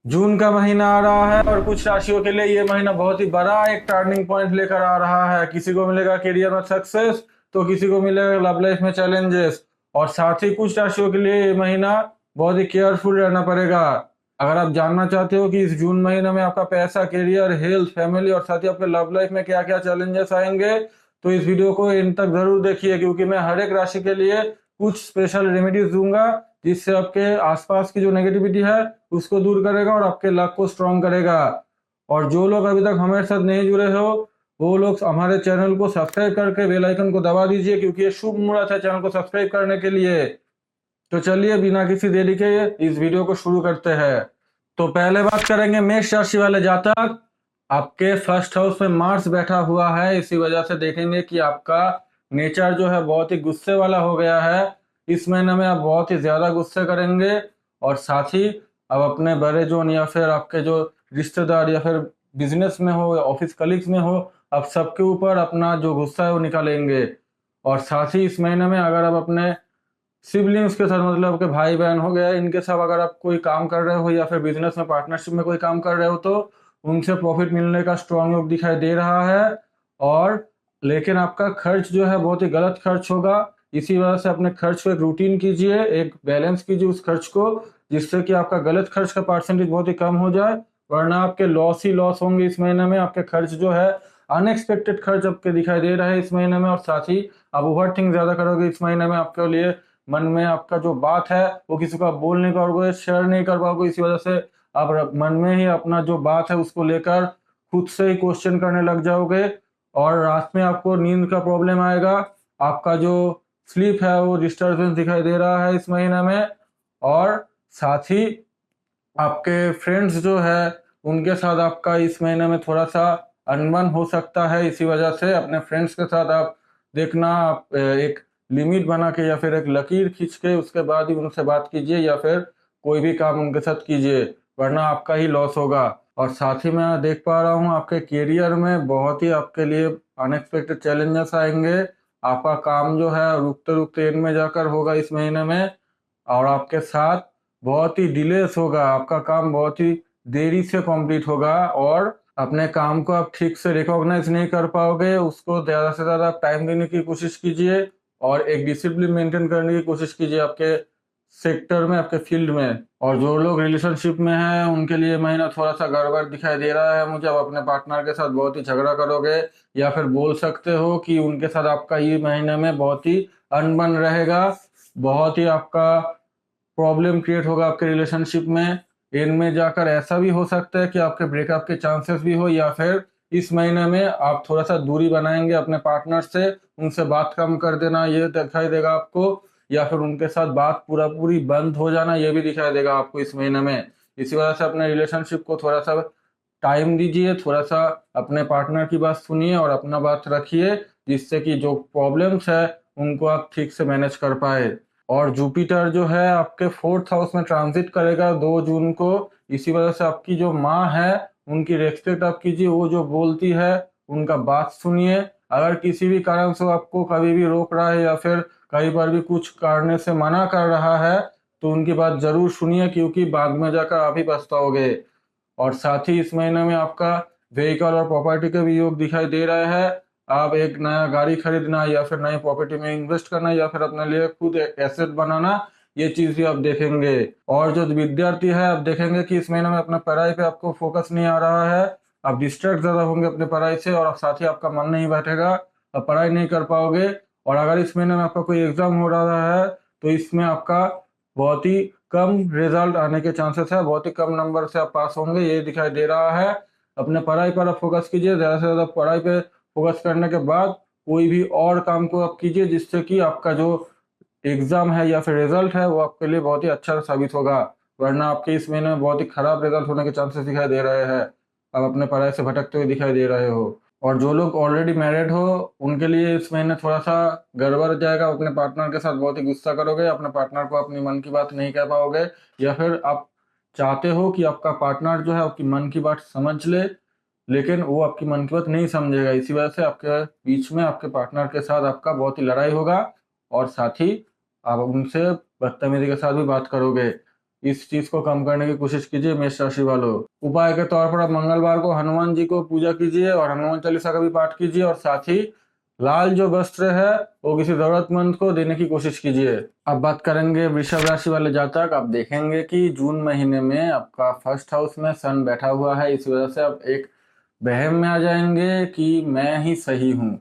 जून का महीना आ रहा है और कुछ राशियों के लिए ये महीना बहुत ही बड़ा एक टर्निंग पॉइंट लेकर आ रहा है। किसी को मिलेगा करियर में सक्सेस, तो किसी को मिलेगा लव लाइफ में चैलेंजेस। और साथ ही कुछ राशियों के लिए ये महीना बहुत ही केयरफुल रहना पड़ेगा। अगर आप जानना चाहते हो कि इस जून महीने में आपका पैसा, करियर, हेल्थ, फैमिली और साथ ही आपके लव लाइफ में क्या क्या चैलेंजेस आएंगे, तो इस वीडियो को इन तक जरूर देखिए, क्योंकि मैं हर एक राशि के लिए कुछ स्पेशल रेमेडीज दूंगा, जिससे आपके आसपास की जो नेगेटिविटी है उसको दूर करेगा और आपके लक को स्ट्रॉन्ग करेगा। और जो लोग अभी तक हमारे साथ नहीं जुड़े हो, वो लोग हमारे चैनल को सब्सक्राइब करके बेल आइकन को दबा दीजिए, क्योंकि ये शुभ मुहूर्त है चैनल को सब्सक्राइब करने के लिए। तो चलिए बिना किसी देरी के इस वीडियो को शुरू करते हैं। तो पहले बात करेंगे मेष राशि वाले जातक। आपके फर्स्ट हाउस में मार्स बैठा हुआ है, इसी वजह से देखेंगे कि आपका नेचर जो है बहुत ही गुस्से वाला हो गया है। इस महीने में आप बहुत ही ज्यादा गुस्से करेंगे, और साथ ही अब अपने बड़े जोन या फिर आपके जो रिश्तेदार या फिर बिजनेस में हो या ऑफिस कलीग्स में हो, आप सबके ऊपर अपना जो गुस्सा है वो निकालेंगे। और साथ ही इस महीने में अगर आप अपने सिबलिंग्स के साथ, मतलब आपके भाई बहन हो गया, इनके साथ अगर आप कोई काम कर रहे हो या फिर बिजनेस में पार्टनरशिप में कोई काम कर रहे हो, तो उनसे प्रॉफिट मिलने का स्ट्रांग योग दिखाई दे रहा है। और लेकिन आपका खर्च जो है बहुत ही गलत खर्च होगा। इसी वजह से अपने खर्च को एक रूटीन कीजिए, एक बैलेंस कीजिए उस खर्च को, जिससे कि आपका गलत खर्च का परसेंटेज बहुत ही कम हो जाए। वरना आपके लॉस ही लॉस होंगे इस महीने में। आपके खर्च जो है अनएक्सपेक्टेड खर्च आपके दिखाई दे रहा है इस महीने में, और साथ ही आप ओवर थिंक ज्यादा करोगे इस महीने में। आपके लिए मन में आपका जो बात है वो किसी को आप बोल नहीं पाओगे, शेयर नहीं कर पाओगे। इसी वजह से आप मन में ही अपना जो बात है उसको लेकर खुद से ही क्वेश्चन करने लग जाओगे, और रात में आपको नींद का प्रॉब्लम आएगा। आपका जो स्लीप है वो डिस्टर्बेंस दिखाई दे रहा है इस महीने में। और साथ ही आपके फ्रेंड्स जो है उनके साथ आपका इस महीने में थोड़ा सा अनबन हो सकता है। इसी वजह से अपने फ्रेंड्स के साथ आप देखना, आप एक लिमिट बना के या फिर एक लकीर खींच के उसके बाद ही उनसे बात कीजिए, या फिर कोई भी काम उनके साथ कीजिए, वरना आपका ही लॉस होगा। और साथ ही मैं देख पा रहा हूँ आपके करियर में बहुत ही आपके लिए अनएक्सपेक्टेड चैलेंजेस आएंगे। आपका काम जो है रुकते रुकते एंड में जाकर होगा इस महीने में, और आपके साथ बहुत ही डिलेस होगा। आपका काम बहुत ही देरी से कंप्लीट होगा, और अपने काम को आप ठीक से रिकॉग्नाइज नहीं कर पाओगे। उसको ज्यादा से ज्यादा टाइम देने की कोशिश कीजिए, और एक डिसिप्लिन मेंटेन करने की कोशिश कीजिए आपके सेक्टर में, आपके फील्ड में। और जो लोग रिलेशनशिप में हैं उनके लिए महीना थोड़ा सा गड़बड़ दिखाई दे रहा है मुझे। आप अपने पार्टनर के साथ बहुत ही झगड़ा करोगे, या फिर बोल सकते हो कि उनके साथ आपका ये महीने में बहुत ही अनबन रहेगा। बहुत ही आपका प्रॉब्लम क्रिएट होगा आपके रिलेशनशिप में। इनमें जाकर ऐसा भी हो सकता है कि आपके ब्रेकअप के चांसेस भी हो, या फिर इस महीने में आप थोड़ा सा दूरी बनाएंगे अपने पार्टनर से, उनसे बात कम कर देना ये दिखाई देगा आपको। या फिर उनके साथ बात पूरा पूरी बंद हो जाना ये भी दिखाई देगा आपको इस महीने में। इसी वजह से अपने रिलेशनशिप को थोड़ा सा टाइम दीजिए, थोड़ा सा अपने पार्टनर की बात सुनिए और अपना बात रखिए, जिससे कि जो प्रॉब्लम्स है उनको आप ठीक से मैनेज कर पाए। और जुपिटर जो है आपके फोर्थ हाउस में ट्रांजिट करेगा 2 जून को। इसी वजह से आपकी जो माँ है उनकी रेस्पेक्ट आप कीजिए, वो जो बोलती है उनका बात सुनिए। अगर किसी भी कारण से वो आपको कभी भी रोक रहा है या फिर कई बार भी कुछ करने से मना कर रहा है, तो उनकी बात जरूर सुनिए, क्योंकि बाद में जाकर आप ही पछताओगे। और साथ ही इस महीने में आपका व्हीकल और प्रॉपर्टी के भी योग दिखाई दे रहे हैं। आप एक नया गाड़ी खरीदना, या फिर नई प्रॉपर्टी में इन्वेस्ट करना, या फिर अपने लिए खुद एक एसेट बनाना, ये चीज भी आप देखेंगे। और जो विद्यार्थी है आप देखेंगे कि इस महीने में अपना पढ़ाई पे आपको फोकस नहीं आ रहा है। आप डिस्ट्रैक्ट ज्यादा होंगे अपने पढ़ाई से, और साथ ही आपका मन नहीं बैठेगा, आप पढ़ाई नहीं कर पाओगे। और अगर इस महीने में आपका कोई एग्जाम हो रहा है, तो इसमें आपका बहुत ही कम रिजल्ट आने के चांसेस है, बहुत ही कम नंबर से आप पास होंगे ये दिखाई दे रहा है। अपने पढ़ाई पर आप फोकस कीजिए, ज्यादा से ज्यादा पढ़ाई पे फोकस करने के बाद कोई भी और काम को आप कीजिए, जिससे कि आपका जो एग्जाम है या फिर रिजल्ट है वो आपके लिए बहुत ही अच्छा साबित होगा। वरना आपके इस महीने में बहुत ही खराब रिजल्ट होने के चांसेस दिखाई दे रहे हैं। आप अपने पढ़ाई से भटकते हुए दिखाई दे रहे हो। और जो लोग ऑलरेडी मैरिड हो उनके लिए इस महीने थोड़ा सा गड़बड़ जाएगा। अपने पार्टनर के साथ बहुत ही गुस्सा करोगे, अपने पार्टनर को अपनी मन की बात नहीं कह पाओगे, या फिर आप चाहते हो कि आपका पार्टनर जो है आपकी मन की बात समझ ले, लेकिन वो आपकी मन की बात नहीं समझेगा। इसी वजह से आपके बीच में आपके पार्टनर के साथ आपका बहुत ही लड़ाई होगा, और साथ ही आप उनसे बदतमीजी के साथ भी बात करोगे। इस चीज को कम करने की कोशिश कीजिए मेष राशि वालों। उपाय के तौर पर आप मंगलवार को हनुमान जी को पूजा कीजिए और हनुमान चालीसा का भी पाठ कीजिए, और साथ ही लाल जो वस्त्र है वो किसी जरूरतमंद को देने की कोशिश कीजिए। अब बात करेंगे वृषभ राशि वाले जातक। आप देखेंगे कि जून महीने में आपका फर्स्ट हाउस में सन बैठा हुआ है, इस वजह से आप एक वहम में आ जाएंगे कि मैं ही सही हूँ,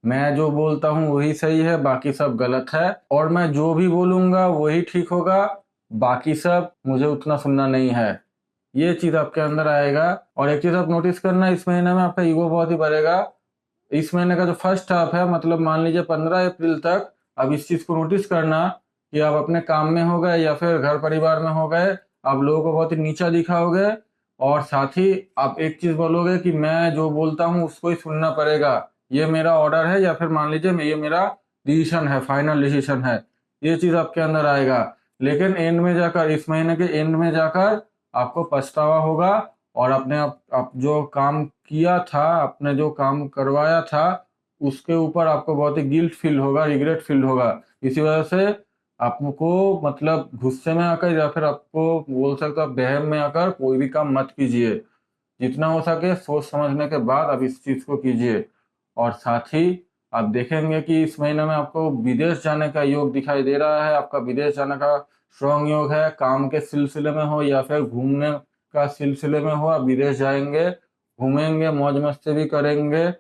मैं जो बोलता हूँ वही सही है, बाकी सब गलत है, और मैं जो भी बोलूंगा वही ठीक होगा, बाकी सब मुझे उतना सुनना नहीं है। ये चीज आपके अंदर आएगा। और एक चीज आप नोटिस करना, इस महीने में आपका ईगो बहुत ही बढ़ेगा। इस महीने का जो फर्स्ट हाफ है, मतलब मान लीजिए 15 अप्रैल तक, अब इस चीज को नोटिस करना कि आप अपने काम में हो गए या फिर घर परिवार में हो गए, आप लोगों को बहुत ही नीचा दिखाओगे, और साथ ही आप एक चीज बोलोगे कि मैं जो बोलता हूँ उसको ही सुनना पड़ेगा, ये मेरा ऑर्डर है, या फिर मान लीजिए ये मेरा डिसीजन है, फाइनल डिसीजन है। ये चीज आपके अंदर आएगा। लेकिन एंड में जाकर, इस महीने के एंड में जाकर आपको पछतावा होगा, और आपने आप जो काम किया था, आपने जो काम करवाया था, उसके ऊपर आपको बहुत ही गिल्ट फील होगा, रिग्रेट फील होगा। इसी वजह से आपको मतलब गुस्से में आकर या फिर आपको बोल सकते हो आप बहम में आकर कोई भी काम मत कीजिए। जितना हो सके सोच समझने के बाद आप इस चीज को कीजिए। और साथ ही आप देखेंगे कि इस महीने में आपको विदेश जाने का योग दिखाई दे रहा है। आपका विदेश जाने का स्ट्रॉन्ग योग है, काम के सिलसिले में हो या फिर घूमने का सिलसिले में हो, आप विदेश जाएंगे, घूमेंगे, मौज मस्ती भी करेंगे।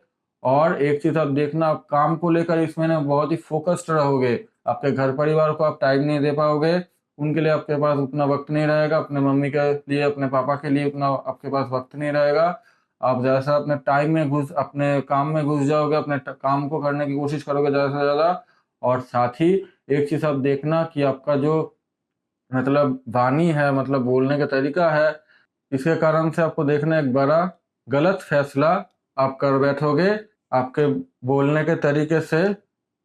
और एक चीज आप देखना, आप काम को लेकर इस महीने बहुत ही फोकस्ड रहोगे। आपके घर परिवार को आप टाइम नहीं दे पाओगे, उनके लिए आपके पास उतना वक्त नहीं रहेगा, अपने मम्मी के लिए, अपने पापा के लिए उतना आपके पास वक्त नहीं रहेगा। आप जैसा अपने टाइम में अपने काम में घुस जाओगे, अपने काम को करने की कोशिश करोगे ज़्यादा से ज़्यादा। और साथ ही एक चीज़ आप देखना कि आपका जो मतलब वाणी है, मतलब बोलने का तरीका है, इसके कारण से आपको देखना एक बड़ा गलत फैसला आप कर बैठोगे। आपके बोलने के तरीके से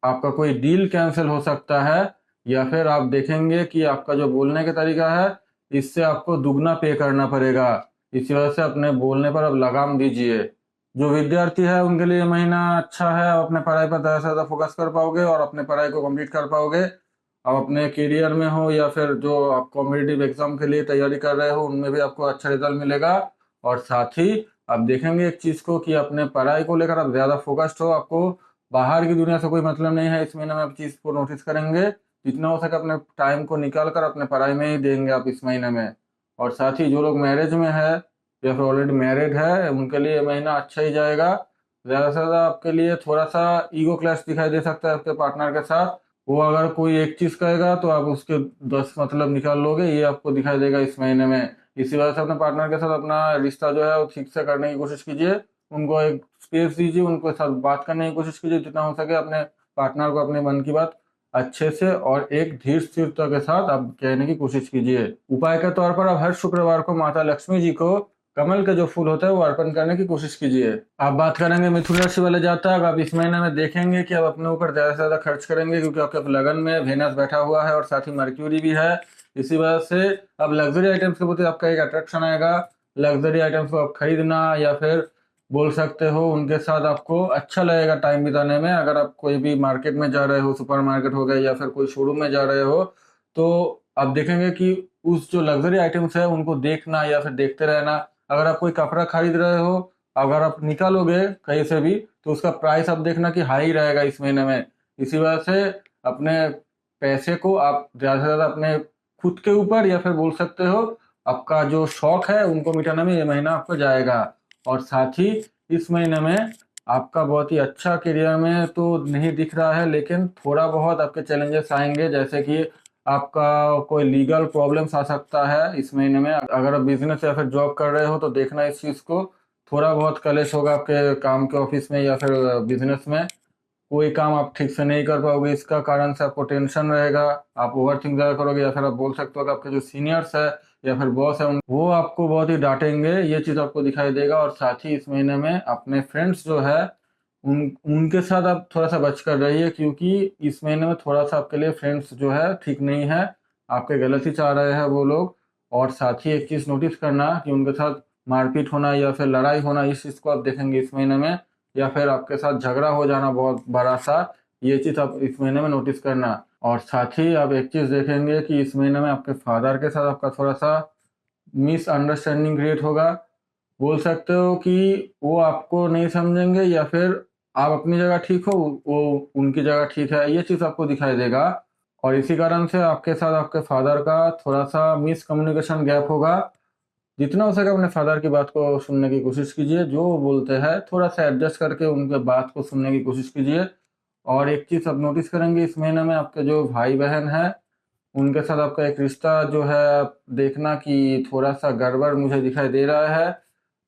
आपका कोई डील कैंसिल हो सकता है, या फिर आप देखेंगे कि आपका जो बोलने का तरीका है, इससे आपको दुगना पे करना पड़ेगा। इसी वजह से अपने बोलने पर अब लगाम दीजिए। जो विद्यार्थी है उनके लिए ये महीना अच्छा है, आप अपने पढ़ाई पर ज़्यादा से ज़्यादा फोकस कर पाओगे और अपने पढ़ाई को कंप्लीट कर पाओगे। आप अपने करियर में हो या फिर जो आप कॉम्पिटिटिव एग्जाम के लिए तैयारी कर रहे हो, उनमें भी आपको अच्छा रिजल्ट मिलेगा। और साथ ही आप देखेंगे एक चीज़ को कि अपने पढ़ाई को लेकर आप ज़्यादा फोकस्ड हो, आपको बाहर की दुनिया से कोई मतलब नहीं है। इस महीने में आप चीज़ को नोटिस करेंगे, जितना हो सके अपने टाइम को निकाल कर अपने पढ़ाई में ही देंगे आप इस महीने में। और साथ ही जो लोग मैरिज में है या फिर ऑलरेडी मैरिड है, उनके लिए ये महीना अच्छा ही जाएगा। ज़्यादा से ज़्यादा आपके लिए थोड़ा सा ईगो क्लैश दिखाई दे सकता है आपके पार्टनर के साथ। वो अगर कोई एक चीज़ कहेगा तो आप उसके 10 मतलब निकाल लोगे, ये आपको दिखाई देगा इस महीने में। इसी वजह से अपने पार्टनर के साथ अपना रिश्ता जो है वो ठीक से करने की कोशिश कीजिए, उनको एक स्पेस दीजिए, उनके साथ बात करने की कोशिश कीजिए, जितना हो सके अपने पार्टनर को अपने मन की बात अच्छे से और एक धीर स्थिरता के साथ आप कहने की कोशिश कीजिए। उपाय के तौर पर आप हर शुक्रवार को माता लक्ष्मी जी को कमल का जो फूल होता है वो अर्पण करने की कोशिश कीजिए। आप बात करेंगे मिथुन राशि वाले जातक। आप इस महीने में देखेंगे कि आप अपने ऊपर ज्यादा से ज्यादा खर्च करेंगे, क्योंकि आपके लगन में वेनस बैठा हुआ है और साथ ही मर्क्यूरी भी है। इसी वजह से अब लग्जरी आइटम्स के प्रति आपका एक अट्रैक्शन आएगा। लग्जरी आइटम्स को आप खरीदना या फिर बोल सकते हो उनके साथ आपको अच्छा लगेगा टाइम बिताने में। अगर आप कोई भी मार्केट में जा रहे हो, सुपर मार्केट हो गए या फिर कोई शोरूम में जा रहे हो, तो आप देखेंगे कि उस जो लग्जरी आइटम्स है उनको देखना या फिर देखते रहना। अगर आप कोई कपड़ा खरीद रहे हो, अगर आप निकालोगे कहीं से भी, तो उसका प्राइस आप देखना कि हाई रहेगा इस महीने में। इसी वजह से अपने पैसे को आप ज़्यादा से ज़्यादा अपने खुद के ऊपर या फिर बोल सकते हो आपका जो शौक है उनको मिटाने में ये महीना आपको जाएगा। और साथ ही इस महीने में आपका बहुत ही अच्छा करियर में तो नहीं दिख रहा है, लेकिन थोड़ा बहुत आपके चैलेंजेस आएंगे, जैसे कि आपका कोई लीगल प्रॉब्लम्स आ सकता है इस महीने में। अगर आप बिजनेस या फिर जॉब कर रहे हो तो देखना इस चीज़ को। थोड़ा बहुत कलेश होगा आपके काम के ऑफिस में या फिर बिजनेस में, कोई काम आप ठीक से नहीं कर पाओगे, इसका कारण से आपको टेंशन रहेगा, आप ओवर थिंक ज़्यादा करोगे, या फिर आप बोल सकते हो कि आपके जो सीनियर्स है या फिर बॉस है वो आपको बहुत ही डांटेंगे, ये चीज़ आपको दिखाई देगा। और साथ ही इस महीने में अपने फ्रेंड्स जो है उनके साथ आप थोड़ा सा बच कर रहिए, क्योंकि इस महीने में थोड़ा सा आपके लिए फ्रेंड्स जो है ठीक नहीं है, आपके गलत ही चाह रहे हैं वो लोग। और साथ ही एक चीज़ नोटिस करना कि उनके साथ मारपीट होना या फिर लड़ाई होना, इस चीज़ को आप देखेंगे इस महीने में, या फिर आपके साथ झगड़ा हो जाना बहुत बड़ा सा, ये चीज़ आप इस महीने में नोटिस करना। और साथ ही आप एक चीज़ देखेंगे कि इस महीने में आपके फादर के साथ आपका थोड़ा सा मिसअंडरस्टैंडिंग क्रिएट होगा। बोल सकते हो कि वो आपको नहीं समझेंगे या फिर आप अपनी जगह ठीक हो, वो उनकी जगह ठीक है, ये चीज़ आपको दिखाई देगा। और इसी कारण से आपके साथ आपके फादर का थोड़ा सा मिसकम्युनिकेशन गैप होगा। जितना हो सके अपने फादर की बात को सुनने की कोशिश कीजिए, जो वो बोलते हैं थोड़ा सा एडजस्ट करके उनके बात को सुनने की कोशिश कीजिए। और एक चीज़ आप नोटिस करेंगे इस महीने में आपके जो भाई बहन हैं उनके साथ आपका एक रिश्ता जो है आप देखना कि थोड़ा सा गड़बड़ मुझे दिखाई दे रहा है।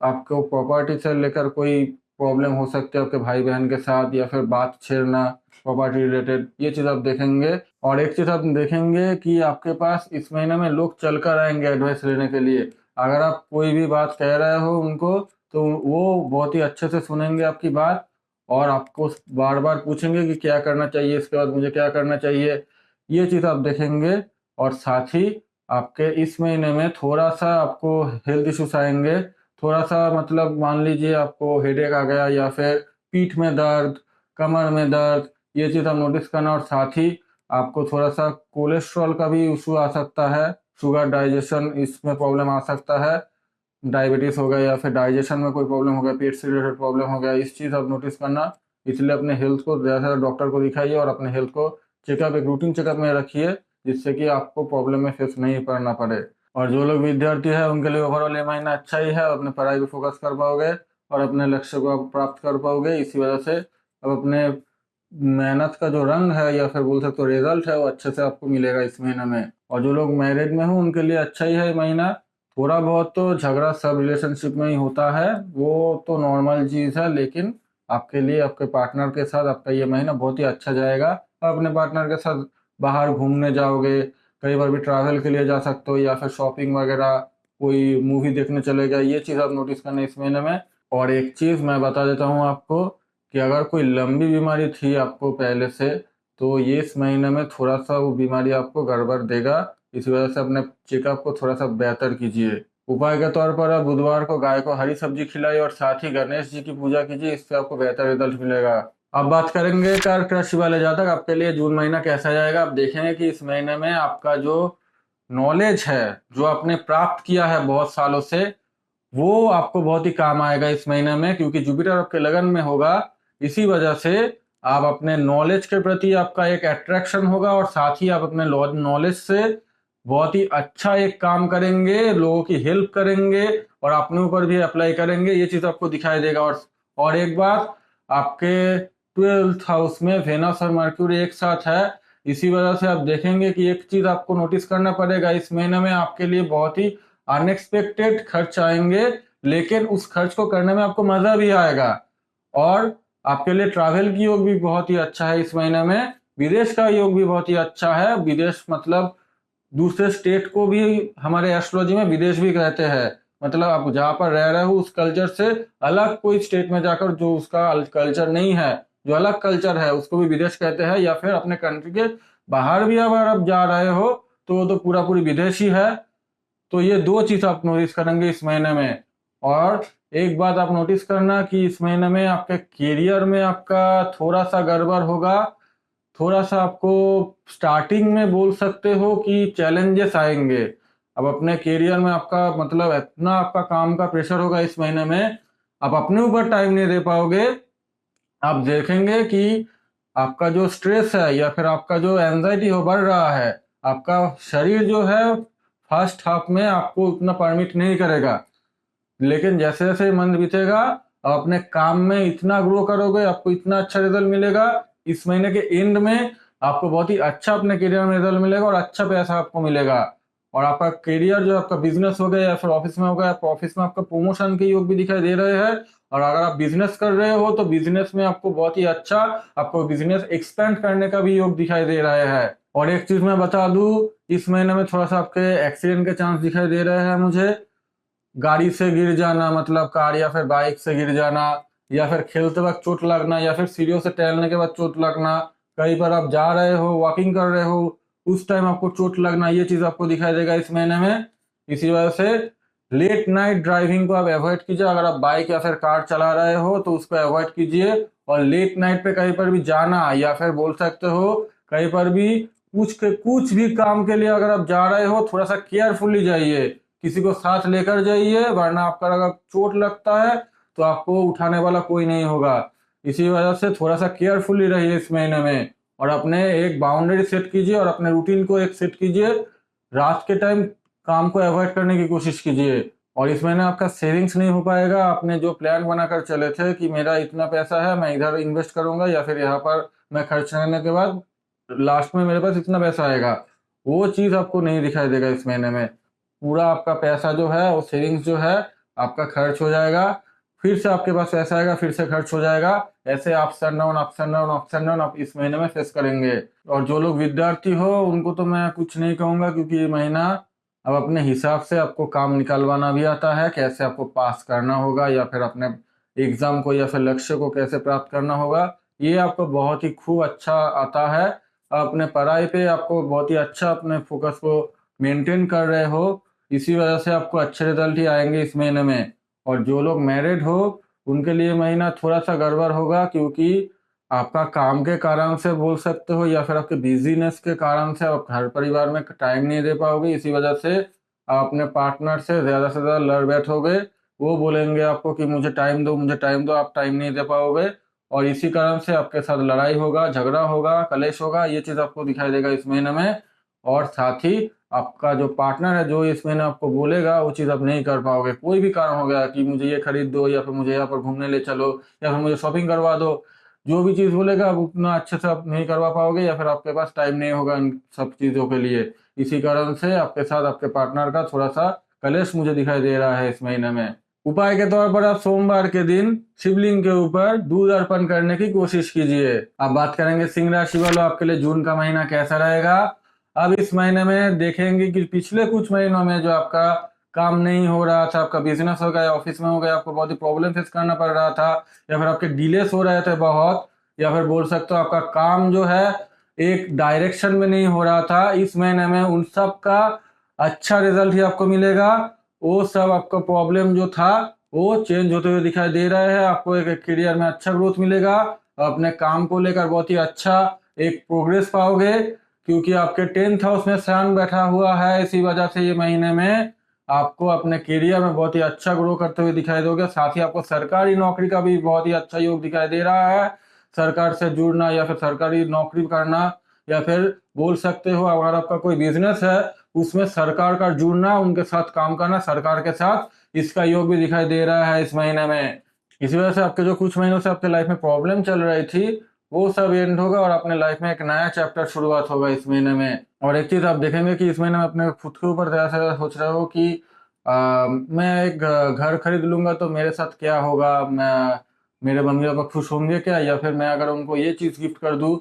आपको प्रॉपर्टी से लेकर कोई प्रॉब्लम हो सकती है आपके भाई बहन के साथ, या फिर बात छेड़ना प्रॉपर्टी रिलेटेड, ये चीज़ आप देखेंगे। और एक चीज़ आप देखेंगे कि आपके पास इस महीने में लोग चल कर आएंगे एडवाइस लेने के लिए। अगर आप कोई भी बात कह रहे हो उनको तो वो बहुत ही अच्छे से सुनेंगे आपकी बात, और आपको बार बार पूछेंगे कि क्या करना चाहिए, इसके बाद मुझे क्या करना चाहिए, ये चीज़ आप देखेंगे। और साथ ही आपके इस महीने में थोड़ा सा आपको हेल्थ इश्यूज आएंगे। थोड़ा सा मतलब मान लीजिए आपको हेडेक आ गया, या फिर पीठ में दर्द, कमर में दर्द, ये चीज़ आप नोटिस करना। और साथ ही आपको थोड़ा सा कोलेस्ट्रॉल का भी इशू आ सकता है, शुगर डाइजेशन इसमें प्रॉब्लम आ सकता है, डायबिटीज़ हो गया या फिर डाइजेशन में कोई प्रॉब्लम हो गया, पेट से रिलेटेड प्रॉब्लम हो गया, इस चीज़ आप नोटिस करना। इसलिए अपने हेल्थ को ज़्यादा से ज़्यादा डॉक्टर को दिखाइए और अपने हेल्थ को चेकअप, एक रूटीन चेकअप में रखिए, जिससे कि आपको प्रॉब्लम में फेस नहीं करना पड़े। और जो लोग विद्यार्थी है उनके लिए ओवरऑल ये महीना अच्छा ही है, अपने पढ़ाई पे फोकस कर पाओगे और अपने लक्ष्य को आप प्राप्त कर पाओगे। इसी वजह से अब अपने मेहनत का जो रंग है या फिर बोल सकते हो रिजल्ट है वो अच्छे से आपको मिलेगा इस महीने में। और जो लोग मैरिड में हो उनके लिए अच्छा ही है ये महीना। थोड़ा बहुत तो झगड़ा सब रिलेशनशिप में ही होता है, वो तो नॉर्मल चीज़ है, लेकिन आपके लिए आपके पार्टनर के साथ आपका ये महीना बहुत ही अच्छा जाएगा। आप अपने पार्टनर के साथ बाहर घूमने जाओगे, कई बार भी ट्रैवल के लिए जा सकते हो, या फिर शॉपिंग वगैरह, कोई मूवी देखने चले गए, ये चीज़ आप नोटिस करना इस महीने में। और एक चीज़ मैं बता देता हूँ आपको कि अगर कोई लंबी बीमारी थी आपको पहले से, तो ये इस महीने में थोड़ा सा वो बीमारी आपको गड़बड़ देगा। इसी वजह से अपने चेकअप को थोड़ा सा बेहतर कीजिए। उपाय के तौर पर आप बुधवार को गाय को हरी सब्जी खिलाइए और साथ ही गणेश जी की पूजा कीजिए, इससे आपको बेहतर रिजल्ट मिलेगा। अब बात करेंगे कर्क राशि वाले जातक, आपके लिए जून महीना कैसा जाएगा। आप देखेंगे कि इस महीने में आपका जो नॉलेज है, जो आपने प्राप्त किया है बहुत सालों से, वो आपको बहुत ही काम आएगा इस महीने में, क्योंकि जुपिटर आपके लगन में होगा। इसी वजह से आप अपने नॉलेज के प्रति आपका एक अट्रैक्शन होगा, और साथ ही आप अपने नॉलेज से बहुत ही अच्छा एक काम करेंगे, लोगों की हेल्प करेंगे और अपने ऊपर भी अप्लाई करेंगे, ये चीज आपको दिखाई देगा। और एक बात, आपके 12th हाउस में वेनस और मर्क्यूरी एक साथ है। इसी वजह से आप देखेंगे कि एक चीज आपको नोटिस करना पड़ेगा, इस महीने में आपके लिए बहुत ही अनएक्सपेक्टेड खर्च आएंगे, लेकिन उस खर्च को करने में आपको मजा भी आएगा। और आपके लिए ट्रैवल की योग भी बहुत ही अच्छा है इस महीने में, विदेश का योग भी बहुत ही अच्छा है। विदेश मतलब दूसरे स्टेट को भी हमारे एस्ट्रोलॉजी में विदेश भी कहते हैं। मतलब आप जहाँ पर रह रहे हो उस कल्चर से अलग कोई स्टेट में जाकर जो उसका कल्चर नहीं है, जो अलग कल्चर है, उसको भी विदेश कहते हैं। या फिर अपने कंट्री के बाहर भी अगर आप जा रहे हो तो वो तो पूरा पूरी विदेश ही है। तो ये दो चीज आप नोटिस करेंगे इस महीने में। और एक बात आप नोटिस करना कि इस महीने में आपके करियर में आपका थोड़ा सा गड़बड़ होगा। थोड़ा सा आपको स्टार्टिंग में बोल सकते हो कि चैलेंजेस आएंगे। अब अपने करियर में आपका मतलब इतना आपका काम का प्रेशर होगा इस महीने में, आप अपने ऊपर टाइम नहीं दे पाओगे। आप देखेंगे कि आपका जो स्ट्रेस है या फिर आपका जो एंजाइटी हो बढ़ रहा है, आपका शरीर जो है फर्स्ट हाफ में आपको उतना परमिट नहीं करेगा, लेकिन जैसे जैसे मंथ बीतेगा आप अपने काम में इतना ग्रो करोगे, आपको इतना अच्छा रिजल्ट मिलेगा। इस महीने के एंड में आपको बहुत ही अच्छा अपने करियर में रिजल्ट मिलेगा और अच्छा पैसा आपको मिलेगा। और आपका करियर जो आपका बिजनेस हो गया या फिर ऑफिस में हो गया, ऑफिस में आपका प्रमोशन के योग भी दिखाई दे रहे हैं। और अगर आप बिजनेस कर रहे हो तो बिजनेस में आपको बहुत ही अच्छा, आपको बिजनेस एक्सपेंड करने का भी योग दिखाई दे रहा है। और एक चीज मैं बता दूं, इस महीने में थोड़ा सा आपके एक्सीडेंट के चांस दिखाई दे रहे हैं मुझे। गाड़ी से गिर जाना, मतलब कार या फिर बाइक से गिर जाना, या फिर खेलते वक्त चोट लगना, या फिर सीढ़ियों से टहलने के बाद चोट लगना, कहीं पर आप जा रहे हो, वॉकिंग कर रहे हो, उस टाइम आपको चोट लगना, ये चीज आपको दिखाई देगा इस महीने में। इसी वजह से लेट नाइट ड्राइविंग को आप अवॉइड कीजिए। अगर आप बाइक या फिर कार चला रहे हो तो उसको अवॉइड कीजिए। और लेट नाइट पे कहीं पर भी जाना, या फिर बोल सकते हो कहीं पर भी कुछ भी काम के लिए अगर आप जा रहे हो थोड़ा सा केयरफुली जाइए, किसी को साथ लेकर जाइए, वरना आपका अगर चोट लगता है तो आपको उठाने वाला कोई नहीं होगा। इसी वजह से थोड़ा सा केयरफुली रहिए इस महीने में, और अपने एक बाउंड्री सेट कीजिए और अपने रूटीन को एक सेट कीजिए। रात के टाइम काम को अवॉइड करने की कोशिश कीजिए। और इस महीने आपका सेविंग्स नहीं हो पाएगा। आपने जो प्लान बनाकर चले थे कि मेरा इतना पैसा है, मैं इधर इन्वेस्ट करूंगा या फिर यहाँ पर मैं खर्च करने के बाद लास्ट में मेरे पास इतना पैसा आएगा, वो चीज़ आपको नहीं दिखाई देगा इस महीने में। पूरा आपका पैसा जो है वो सेविंग्स जो है आपका खर्च हो जाएगा, फिर से आपके पास पैसा आएगा, फिर से खर्च हो जाएगा। ऐसे ups and down ups and down ups and down आप इस महीने में फेस करेंगे। और जो लोग विद्यार्थी हो उनको तो मैं कुछ नहीं कहूँगा, क्योंकि ये महीना अब अपने हिसाब से आपको काम निकालवाना भी आता है, कैसे आपको पास करना होगा या फिर अपने एग्जाम को या फिर लक्ष्य को कैसे प्राप्त करना होगा, ये आपको बहुत ही खूब अच्छा आता है। अपने पढ़ाई पे आपको बहुत ही अच्छा अपने फोकस को मेंटेन कर रहे हो, इसी वजह से आपको अच्छे रिजल्ट ही आएंगे इस महीने में। और जो लोग मैरिड हो उनके लिए महीना थोड़ा सा गड़बड़ होगा, क्योंकि आपका काम के कारण से बोल सकते हो या फिर आपके बिजीनेस के कारण से आप घर परिवार में टाइम नहीं दे पाओगे। इसी वजह से आप अपने पार्टनर से ज़्यादा लड़ बैठोगे। वो बोलेंगे आपको कि मुझे टाइम दो, मुझे टाइम दो, आप टाइम नहीं दे पाओगे, और इसी कारण से आपके साथ लड़ाई होगा, झगड़ा होगा, कलेश होगा। ये चीज़ आपको दिखाई देगा इस महीने में। और साथ ही आपका जो पार्टनर है जो इस महीने आपको बोलेगा वो चीज़ आप नहीं कर पाओगे। कोई भी कारण हो गया कि मुझे ये खरीद दो या फिर मुझे यहाँ पर घूमने ले चलो या फिर मुझे शॉपिंग करवा दो, जो भी चीज़ बोलेगा आप उतना अच्छे से आप नहीं करवा पाओगे या फिर आपके पास टाइम नहीं होगा इन सब चीज़ों के लिए। इसी कारण से आपके साथ आपके पार्टनर का थोड़ा सा कलेश मुझे दिखाई दे रहा है इस महीने में। उपाय के तौर पर आप सोमवार के दिन शिवलिंग के ऊपर दूध अर्पण करने की कोशिश कीजिए। अब बात करेंगे सिंह राशि वालों, आपके लिए जून का महीना कैसा रहेगा। अब इस महीने में देखेंगे कि पिछले कुछ महीनों में जो आपका काम नहीं हो रहा था, आपका बिजनेस हो गया, ऑफिस में हो गया, आपको बहुत ही प्रॉब्लम फेस करना पड़ रहा था, या फिर आपके डिलेस हो रहे थे बहुत, या फिर बोल सकते हो आपका काम जो है एक डायरेक्शन में नहीं हो रहा था, इस महीने में उन सब का अच्छा रिजल्ट ही आपको मिलेगा। वो सब आपका प्रॉब्लम जो था वो चेंज होते हुए दिखाई दे रहा है। आपको एक करियर में अच्छा ग्रोथ मिलेगा, अपने काम को लेकर बहुत ही अच्छा एक प्रोग्रेस पाओगे, क्योंकि आपके 10th हाउस में सन बैठा हुआ है। इसी वजह से ये महीने में आपको अपने करियर में बहुत ही अच्छा ग्रो करते हुए दिखाई दोगे। साथ ही आपको सरकारी नौकरी का भी बहुत ही अच्छा योग दिखाई दे रहा है। सरकार से जुड़ना या फिर सरकारी नौकरी करना, या फिर बोल सकते हो अगर आपका कोई बिजनेस है उसमें सरकार का जुड़ना, उनके साथ काम करना सरकार के साथ, इसका योग भी दिखाई दे रहा है इस महीने में। इसी वजह से आपके जो कुछ महीनों से आपके लाइफ में प्रॉब्लम चल रही थी वो सब एंड होगा और अपने लाइफ में एक नया चैप्टर शुरुआत होगा इस महीने में। और एक चीज आप देखेंगे कि इस महीने में अपने खुद के ऊपर ऐसा सोच रहे हो कि मैं एक घर खरीद लूंगा तो मेरे साथ क्या होगा, मैं मेरे मम्मी पापा खुश होंगे क्या, या फिर मैं अगर उनको ये चीज गिफ्ट कर दूं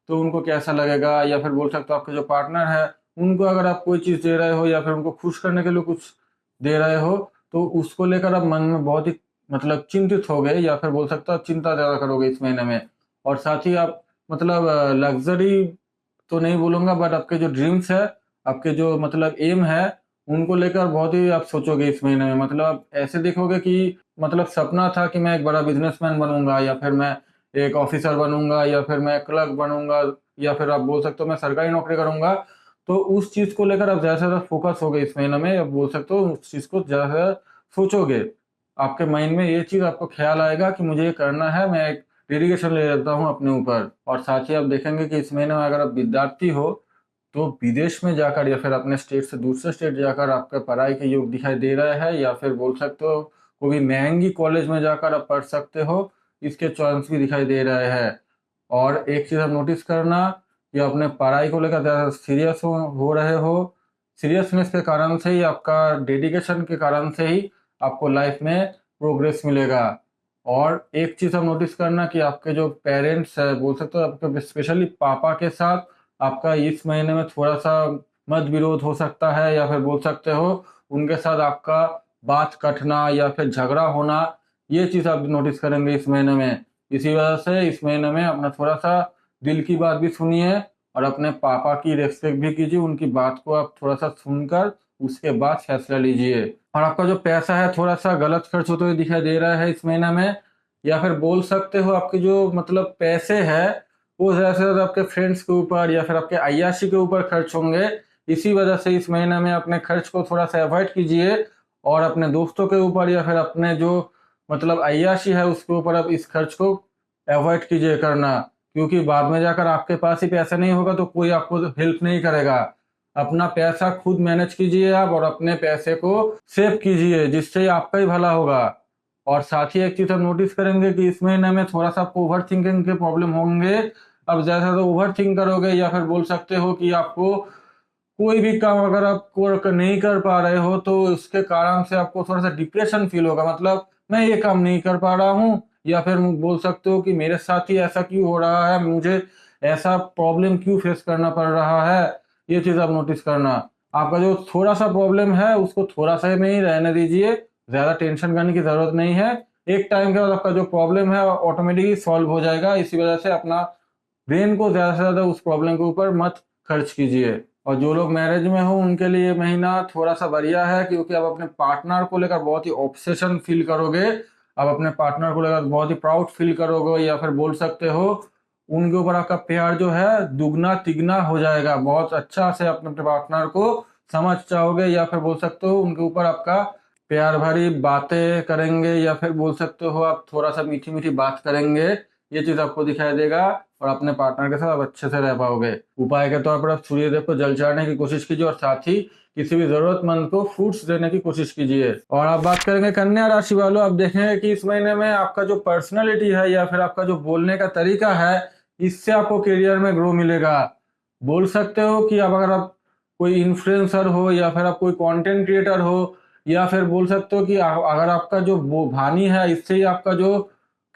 तो उनको कैसा लगेगा, या फिर बोल सकते हो आपके जो पार्टनर है उनको अगर आप कोई चीज दे रहे हो या फिर उनको खुश करने के लिए कुछ दे रहे हो तो उसको लेकर आप मन में बहुत ही मतलब चिंतित हो गए, या फिर बोल सकते हो आप चिंता ज्यादा करोगे इस महीने में। और साथ ही आप मतलब लग्जरी तो नहीं बोलूंगा, बट आपके जो ड्रीम्स है, आपके जो मतलब एम है, उनको लेकर बहुत ही आप सोचोगे इस महीने में। मतलब आप ऐसे देखोगे कि मतलब सपना था कि मैं एक बड़ा बिजनेसमैन बनूंगा, या फिर मैं एक ऑफिसर बनूंगा, या फिर मैं क्लर्क बनूंगा, या फिर आप बोल सकते हो मैं सरकारी नौकरी करूंगा। तो उस चीज को लेकर आप ज्यादा से ज्यादा फोकस हो गए इस महीने में, आप बोल सकते हो उस चीज को ज्यादा से ज्यादा सोचोगे। आपके माइंड में ये चीज आपको ख्याल आएगा कि मुझे ये करना है, मैं एक डेडिकेशन ले लेता हूँ अपने ऊपर। और साथ ही आप देखेंगे कि इस महीने में अगर आप विद्यार्थी हो तो विदेश में जाकर या फिर अपने स्टेट से दूसरे स्टेट जाकर आपका पढ़ाई के योग दिखाई दे रहा है, या फिर बोल सकते हो कोई महंगी कॉलेज में जाकर आप पढ़ सकते हो, इसके चांस भी दिखाई दे रहे हैं। और एक चीज आप नोटिस करना कि अपने पढ़ाई को लेकर ज़्यादा सीरियस हो रहे हो। सीरियसनेस के कारण से ही, आपका डेडिकेशन के कारण से ही आपको लाइफ में प्रोग्रेस मिलेगा। और एक चीज आप नोटिस करना कि आपके जो पेरेंट्स है, बोल सकते हो आपके स्पेशली पापा के साथ आपका इस महीने में थोड़ा सा मत विरोध हो सकता है, या फिर बोल सकते हो उनके साथ आपका बात कटना या फिर झगड़ा होना, ये चीज आप नोटिस करेंगे इस महीने में। इसी वजह से इस महीने में अपना थोड़ा सा दिल की बात भी सुनिए और अपने पापा की रेस्पेक्ट भी कीजिए, उनकी बात को आप थोड़ा सा सुनकर उसके बाद फैसला लीजिए। और आपका जो पैसा है थोड़ा सा गलत खर्च होते हुए दिखाई दे रहा है इस महीने में, या फिर बोल सकते हो आपके जो मतलब पैसे है वो ज़्यादा से ज़्यादा आपके फ्रेंड्स के ऊपर या फिर आपके अय्याशी के ऊपर खर्च होंगे। इसी वजह से इस महीने में अपने खर्च को थोड़ा सा अवॉइड कीजिए और अपने दोस्तों के ऊपर या फिर अपने जो मतलब अय्याशी है उसके ऊपर आप इस खर्च को अवॉइड कीजिए करना, क्योंकि बाद में जाकर आपके पास ही पैसा नहीं होगा तो कोई आपको हेल्प नहीं करेगा। अपना पैसा खुद मैनेज कीजिए आप और अपने पैसे को सेव कीजिए, जिससे आपका ही भला होगा। और साथ ही एक चीज़ हम नोटिस करेंगे कि इस महीने में थोड़ा सा आपको ओवर थिंकिंग के प्रॉब्लम होंगे। अब ज़्यादा तो ओवर थिंक करोगे या फिर बोल सकते हो कि आपको कोई भी काम अगर आप नहीं कर पा रहे हो तो उसके कारण से आपको थोड़ा सा डिप्रेशन फील होगा, मतलब मैं ये काम नहीं कर पा रहा हूँ, या फिर बोल सकते हो कि मेरे साथ ही ऐसा क्यों हो रहा है, मुझे ऐसा प्रॉब्लम क्यों फेस करना पड़ रहा है। ये चीज़ आप नोटिस करना। आपका जो थोड़ा सा प्रॉब्लम है उसको थोड़ा सा में ही रहने दीजिए, ज़्यादा टेंशन करने की ज़रूरत नहीं है। एक टाइम के बाद आपका जो प्रॉब्लम है ऑटोमेटिकली सॉल्व हो जाएगा। इसी वजह से अपना ब्रेन को ज़्यादा से ज़्यादा उस प्रॉब्लम के ऊपर मत खर्च कीजिए। और जो लोग मैरिज में हो उनके लिए ये महीना थोड़ा सा बढ़िया है, क्योंकि आप अपने पार्टनर को लेकर बहुत ही ऑब्सेशन फील करोगे। आप अपने पार्टनर को लेकर बहुत ही प्राउड फील करोगे, या फिर बोल सकते हो उनके ऊपर आपका प्यार जो है दुगना तिगना हो जाएगा। बहुत अच्छा से अपने पार्टनर को समझ जाओगे, या फिर बोल सकते हो उनके ऊपर आपका प्यार भरी बातें करेंगे, या फिर बोल सकते हो आप थोड़ा सा मीठी मीठी बात करेंगे। ये चीज़ आपको दिखाई देगा और अपने पार्टनर के साथ आप अच्छे से रह पाओगे। उपाय के तौर पर आप सूर्यदेव को जल चढ़ाने की कोशिश कीजिए और साथ ही किसी भी जरूरतमंद को फ्रूट्स देने की कोशिश कीजिए। और आप बात करेंगे कन्या राशि वालों, आप देखेंगे कि इस महीने में आपका जो पर्सनैलिटी है या फिर आपका जो बोलने का तरीका है, इससे आपको करियर में ग्रो मिलेगा। बोल सकते हो कि अब अगर आप कोई इन्फ्लुएंसर हो या फिर आप कोई कंटेंट क्रिएटर हो, या फिर बोल सकते हो कि अगर आपका जो वो वाणी है इससे ही आपका जो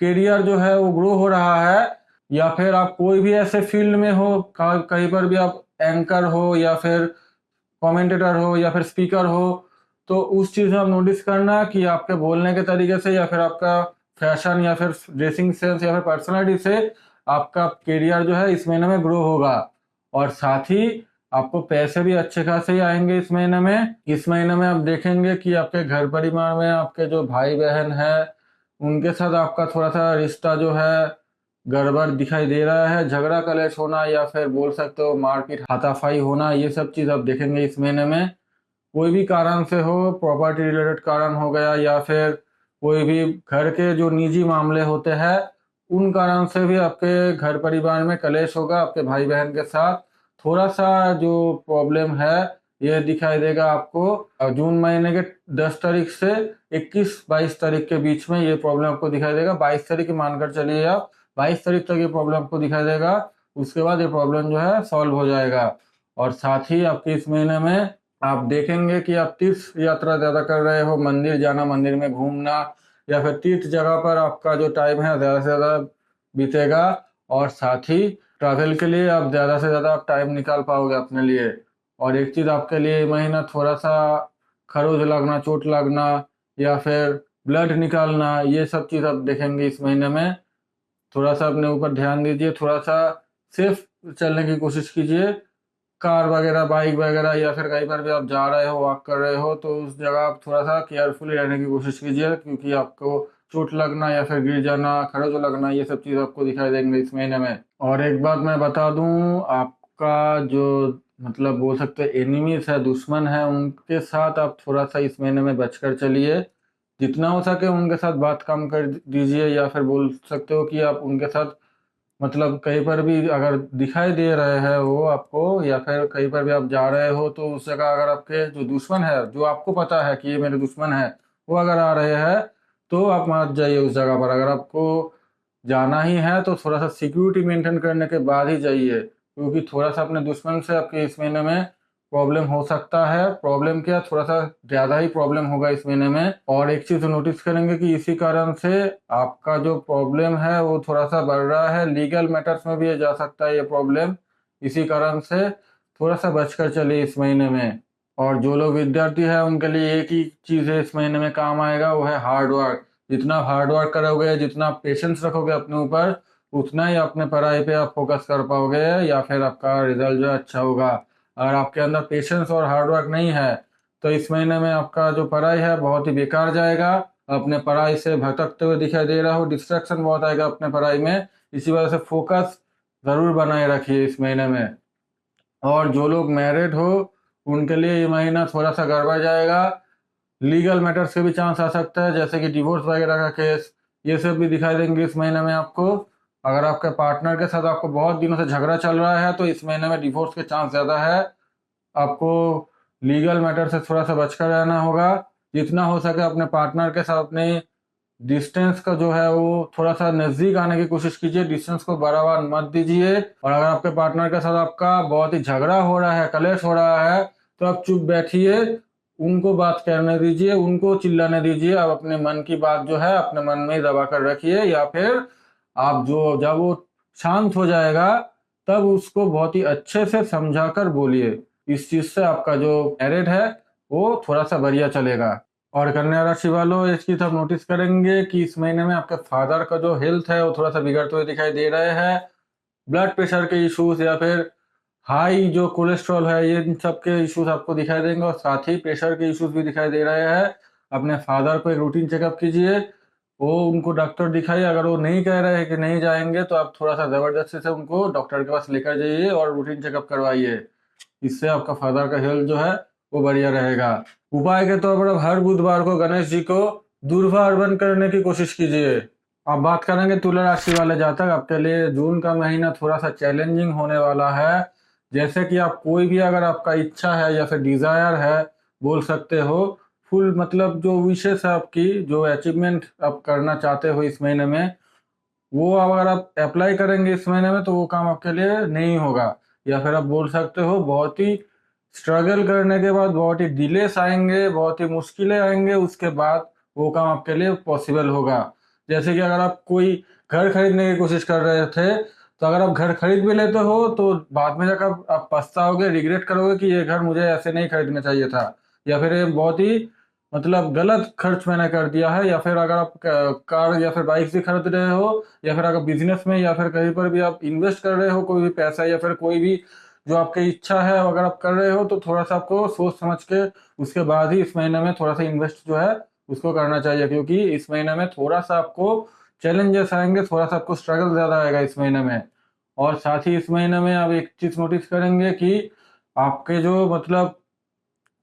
करियर जो है वो ग्रो हो रहा है, या फिर आप कोई भी ऐसे फील्ड में हो, कहीं पर भी आप एंकर हो या फिर कमेंटेटर हो या फिर स्पीकर हो, तो उस चीज़ में आप नोटिस करना कि आपके बोलने के तरीके से या फिर आपका फैशन या फिर ड्रेसिंग सेंस या फिर पर्सनालिटी से आपका करियर जो है इस महीने में ग्रो होगा। और साथ ही आपको पैसे भी अच्छे खासे ही आएंगे इस महीने में। इस महीने में आप देखेंगे कि आपके घर परिवार में आपके जो भाई बहन है उनके साथ आपका थोड़ा सा रिश्ता जो है गड़बड़ दिखाई दे रहा है। झगड़ा कलेश होना या फिर बोल सकते हो मारपीट हाथापाई होना, ये सब चीज़ आप देखेंगे इस महीने में। कोई भी कारण से हो, प्रॉपर्टी रिलेटेड कारण हो गया या फिर कोई भी घर के जो निजी मामले होते हैं उन कारण से भी आपके घर परिवार में कलेश होगा आपके भाई बहन के साथ। थोड़ा सा जो प्रॉब्लम है ये दिखाई देगा आपको जून महीने के 10 तारीख से 21-22 तारीख के बीच में ये प्रॉब्लम आपको दिखाई देगा। 22 तारीख की मानकर चलिए आप, 22 तारीख तक ये प्रॉब्लम आपको दिखाई देगा। उसके बाद ये प्रॉब्लम जो है सॉल्व हो जाएगा। और साथ ही आपके इस महीने में आप देखेंगे कि आप तीर्थ यात्रा ज़्यादा कर रहे हो, मंदिर जाना, मंदिर में घूमना या फिर तीर्थ जगह पर आपका जो टाइम है ज़्यादा से ज़्यादा बीतेगा। और साथ ही ट्रैवल के लिए आप ज़्यादा से ज़्यादा आप टाइम निकाल पाओगे अपने लिए। और एक चीज़ आपके लिए ये महीना थोड़ा सा खरोच लगना, चोट लगना या फिर ब्लड निकालना, ये सब चीज़ आप देखेंगे इस महीने में। थोड़ा सा अपने ऊपर ध्यान दीजिए, थोड़ा सा सेफ चलने की कोशिश कीजिए। कार वगैरह, बाइक वगैरह या फिर कहीं पर भी आप जा रहे हो, वॉक कर रहे हो, तो उस जगह आप थोड़ा सा केयरफुली रहने की कोशिश कीजिए, क्योंकि आपको चोट लगना या फिर गिर जाना, खरोच लगना, ये सब चीज़ आपको दिखाई देंगे इस महीने में। और एक बात मैं बता दूं, आपका जो मतलब बोल सकते हैं एनिमीज है, दुश्मन है, उनके साथ आप थोड़ा सा इस महीने में बचकर चलिए। जितना हो सके उनके साथ बात कम कर दीजिए, या फिर बोल सकते हो कि आप उनके साथ मतलब कहीं पर भी अगर दिखाई दे रहे हैं वो आपको, या फिर कहीं पर भी आप जा रहे हो तो उस जगह अगर आपके जो दुश्मन है, जो आपको पता है कि ये मेरे दुश्मन है, वो अगर आ रहे हैं तो आप मत जाइए उस जगह पर। अगर आपको जाना ही है तो थोड़ा सा सिक्योरिटी मेंटेन करने के बाद ही जाइए, क्योंकि थोड़ा सा अपने दुश्मन से आपके इस महीने में प्रॉब्लम हो सकता है। प्रॉब्लम क्या, थोड़ा सा ज़्यादा ही प्रॉब्लम होगा इस महीने में। और एक चीज़ नोटिस करेंगे कि इसी कारण से आपका जो प्रॉब्लम है वो थोड़ा सा बढ़ रहा है, लीगल मैटर्स में भी ये जा सकता है ये प्रॉब्लम। इसी कारण से थोड़ा सा बचकर चलिए इस महीने में। और जो लोग विद्यार्थी है उनके लिए एक ही चीज़ है इस महीने में काम आएगा, वो है हार्ड वर्क। जितना हार्ड वर्क करोगे, जितना पेशेंस रखोगे अपने ऊपर, उतना ही अपने पढ़ाई पे आप फोकस कर पाओगे या फिर आपका रिजल्ट जो है अच्छा होगा। अगर आपके अंदर पेशेंस और हार्डवर्क नहीं है तो इस महीने में आपका जो पढ़ाई है बहुत ही बेकार जाएगा। अपने पढ़ाई से भटकते हुए दिखाई दे रहा हो, डिस्ट्रैक्शन बहुत आएगा अपने पढ़ाई में। इसी वजह से फोकस ज़रूर बनाए रखिए इस महीने में। और जो लोग मैरिड हो उनके लिए ये महीना थोड़ा सा गड़बड़ जाएगा। लीगल मैटर्स के भी चांस आ सकता है, जैसे कि डिवोर्स वगैरह का केस, ये सब भी दिखाई देंगे इस महीने में आपको। अगर आपके पार्टनर के साथ आपको बहुत दिनों से झगड़ा चल रहा है तो इस महीने में डिवोर्स के चांस ज़्यादा है। आपको लीगल मैटर से थोड़ा सा बचकर रहना होगा। जितना हो सके अपने पार्टनर के साथ अपने डिस्टेंस का जो है वो थोड़ा सा नज़दीक आने की कोशिश कीजिए, डिस्टेंस को बढ़ावा मत दीजिए। और अगर आपके पार्टनर के साथ आपका बहुत ही झगड़ा हो रहा है, कलेश हो रहा है, तो आप चुप बैठिए, उनको बात करने दीजिए, उनको चिल्लाने दीजिए। आप अपने मन की बात जो है अपने मन में ही दबा कर रखिए, या फिर आप जो जब वो शांत हो जाएगा तब उसको बहुत ही अच्छे से समझा कर बोलिए। इस चीज़ से आपका जो मैरिड है वो थोड़ा सा बढ़िया चलेगा। और कन्या राशि वालों, इस चीज़ आप नोटिस करेंगे कि इस महीने में आपके फादर का जो हेल्थ है वो थोड़ा सा बिगड़ते हुए दिखाई दे रहे हैं। ब्लड प्रेशर के इश्यूज या फिर हाई जो कोलेस्ट्रॉल है, ये इन सब के इश्यूज आपको दिखाई देंगे। और साथ ही प्रेशर के इश्यूज भी दिखाई दे रहे हैं। अपने फादर को एक रूटीन चेकअप कीजिए, वो उनको डॉक्टर दिखाइए। अगर वो नहीं कह रहे हैं कि नहीं जाएंगे तो आप थोड़ा सा ज़बरदस्ती से उनको डॉक्टर के पास लेकर जाइए और रूटीन चेकअप करवाइए। इससे आपका फादर का हेल्थ जो है वो बढ़िया रहेगा। उपाय के तौर पर अब हर बुधवार को गणेश जी को दूर्वा अर्पण करने की कोशिश कीजिए। अब बात करेंगे तुला राशि वाले जातक, आपके लिए जून का महीना थोड़ा सा चैलेंजिंग होने वाला है। जैसे कि आप कोई भी अगर आपका इच्छा है या फिर डिजायर है, बोल सकते हो, फुल मतलब जो विशेष है आपकी, जो अचीवमेंट आप करना चाहते हो इस महीने में, वो अगर आप अप्लाई करेंगे इस महीने में तो वो काम आपके लिए नहीं होगा। या फिर आप बोल सकते हो बहुत ही स्ट्रगल करने के बाद बहुत ही डिलेस आएंगे, बहुत ही मुश्किलें आएंगे, उसके बाद वो काम आपके लिए पॉसिबल होगा। जैसे कि अगर आप कोई घर खरीदने की कोशिश कर रहे थे, तो अगर आप घर खरीद भी लेते हो तो बाद में जाकर आप पछताओगे, रिग्रेट करोगे कि ये घर मुझे ऐसे नहीं खरीदना चाहिए था, या फिर ये बहुत ही मतलब गलत खर्च मैंने कर दिया है। या फिर अगर आप कार या फिर बाइक भी खरीद रहे हो, या फिर अगर बिजनेस में या फिर कहीं पर भी आप इन्वेस्ट कर रहे हो कोई भी पैसा, या फिर कोई भी जो आपकी इच्छा है अगर आप कर रहे हो, तो थोड़ा सा आपको सोच समझ के उसके बाद ही इस महीने में थोड़ा सा इन्वेस्ट जो है उसको करना चाहिए। क्योंकि इस महीने में थोड़ा सा आपको चैलेंजेस आएंगे, थोड़ा सा आपको स्ट्रगल ज़्यादा आएगा इस महीने में। और साथ ही इस महीने में आप एक चीज़ नोटिस करेंगे कि आपके जो मतलब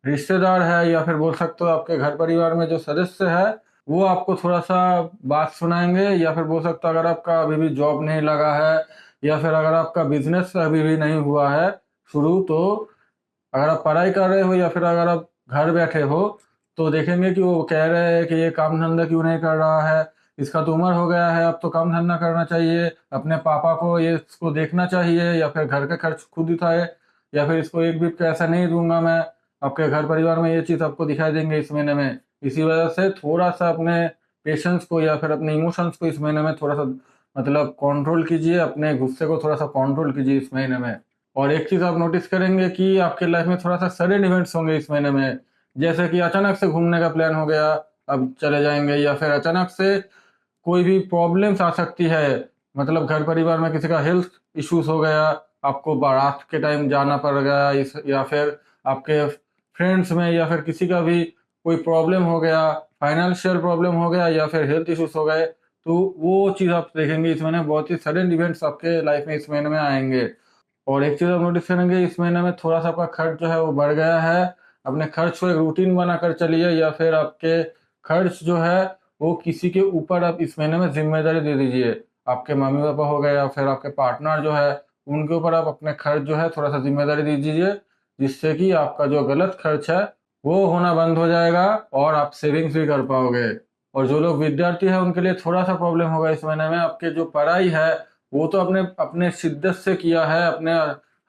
रिश्तेदार है, या फिर बोल सकते हो आपके घर परिवार में जो सदस्य है, वो आपको थोड़ा सा बात सुनाएंगे। या फिर बोल सकते हो अगर आपका अभी भी जॉब नहीं लगा है, या फिर अगर आपका बिजनेस अभी भी नहीं हुआ है शुरू, तो अगर आप पढ़ाई कर रहे हो या फिर अगर आप घर बैठे हो, तो देखेंगे कि वो कह रहे हैं कि ये काम धंधा क्यों नहीं कर रहा है, इसका तो उम्र हो गया है, अब तो काम धंधा करना चाहिए, अपने पापा को ये इसको देखना चाहिए, या फिर घर का खर्च खुद उठाए, या फिर इसको एक भी पैसा नहीं दूंगा मैं। आपके घर परिवार में ये चीज़ आपको दिखाई देंगे इस महीने में। इसी वजह से थोड़ा सा अपने पेशेंस को या फिर अपने इमोशंस को इस महीने में थोड़ा सा मतलब कंट्रोल कीजिए, अपने गुस्से को थोड़ा सा कंट्रोल कीजिए इस महीने में। और एक चीज़ आप नोटिस करेंगे कि आपके लाइफ में थोड़ा सा सडन इवेंट्स होंगे इस महीने में। जैसे कि अचानक से घूमने का प्लान हो गया, अब चले जाएंगे, या फिर अचानक से कोई भी प्रॉब्लम्स आ सकती है, मतलब घर परिवार में किसी का हेल्थ इश्यूज हो गया, आपको बारात के टाइम जाना पड़ गया इस, या फिर आपके फ्रेंड्स में या फिर किसी का भी कोई प्रॉब्लम हो गया, फाइनेंशियल प्रॉब्लम हो गया, या फिर हेल्थ इश्यूज हो गए, तो वो चीज़ आप देखेंगे इस महीने बहुत ही सडन इवेंट्स आपके लाइफ में इस महीने में आएंगे। और एक चीज़ आप नोटिस करेंगे इस महीने में थोड़ा सा आपका खर्च जो है वो बढ़ गया है। अपने खर्च को एक रूटीन बनाकर चलिए, या फिर आपके खर्च जो है वो किसी के ऊपर आप इस महीने में जिम्मेदारी दे दीजिए। आपके मम्मी पापा हो गए या फिर आपके पार्टनर जो है, उनके ऊपर आप अपने खर्च जो है थोड़ा सा जिम्मेदारी दे दीजिए, जिससे कि आपका जो गलत खर्च है वो होना बंद हो जाएगा और आप सेविंग्स भी कर पाओगे। और जो लोग विद्यार्थी है उनके लिए थोड़ा सा प्रॉब्लम होगा इस महीने में। आपके जो पढ़ाई है वो तो अपने अपने शिद्दत से किया है, अपने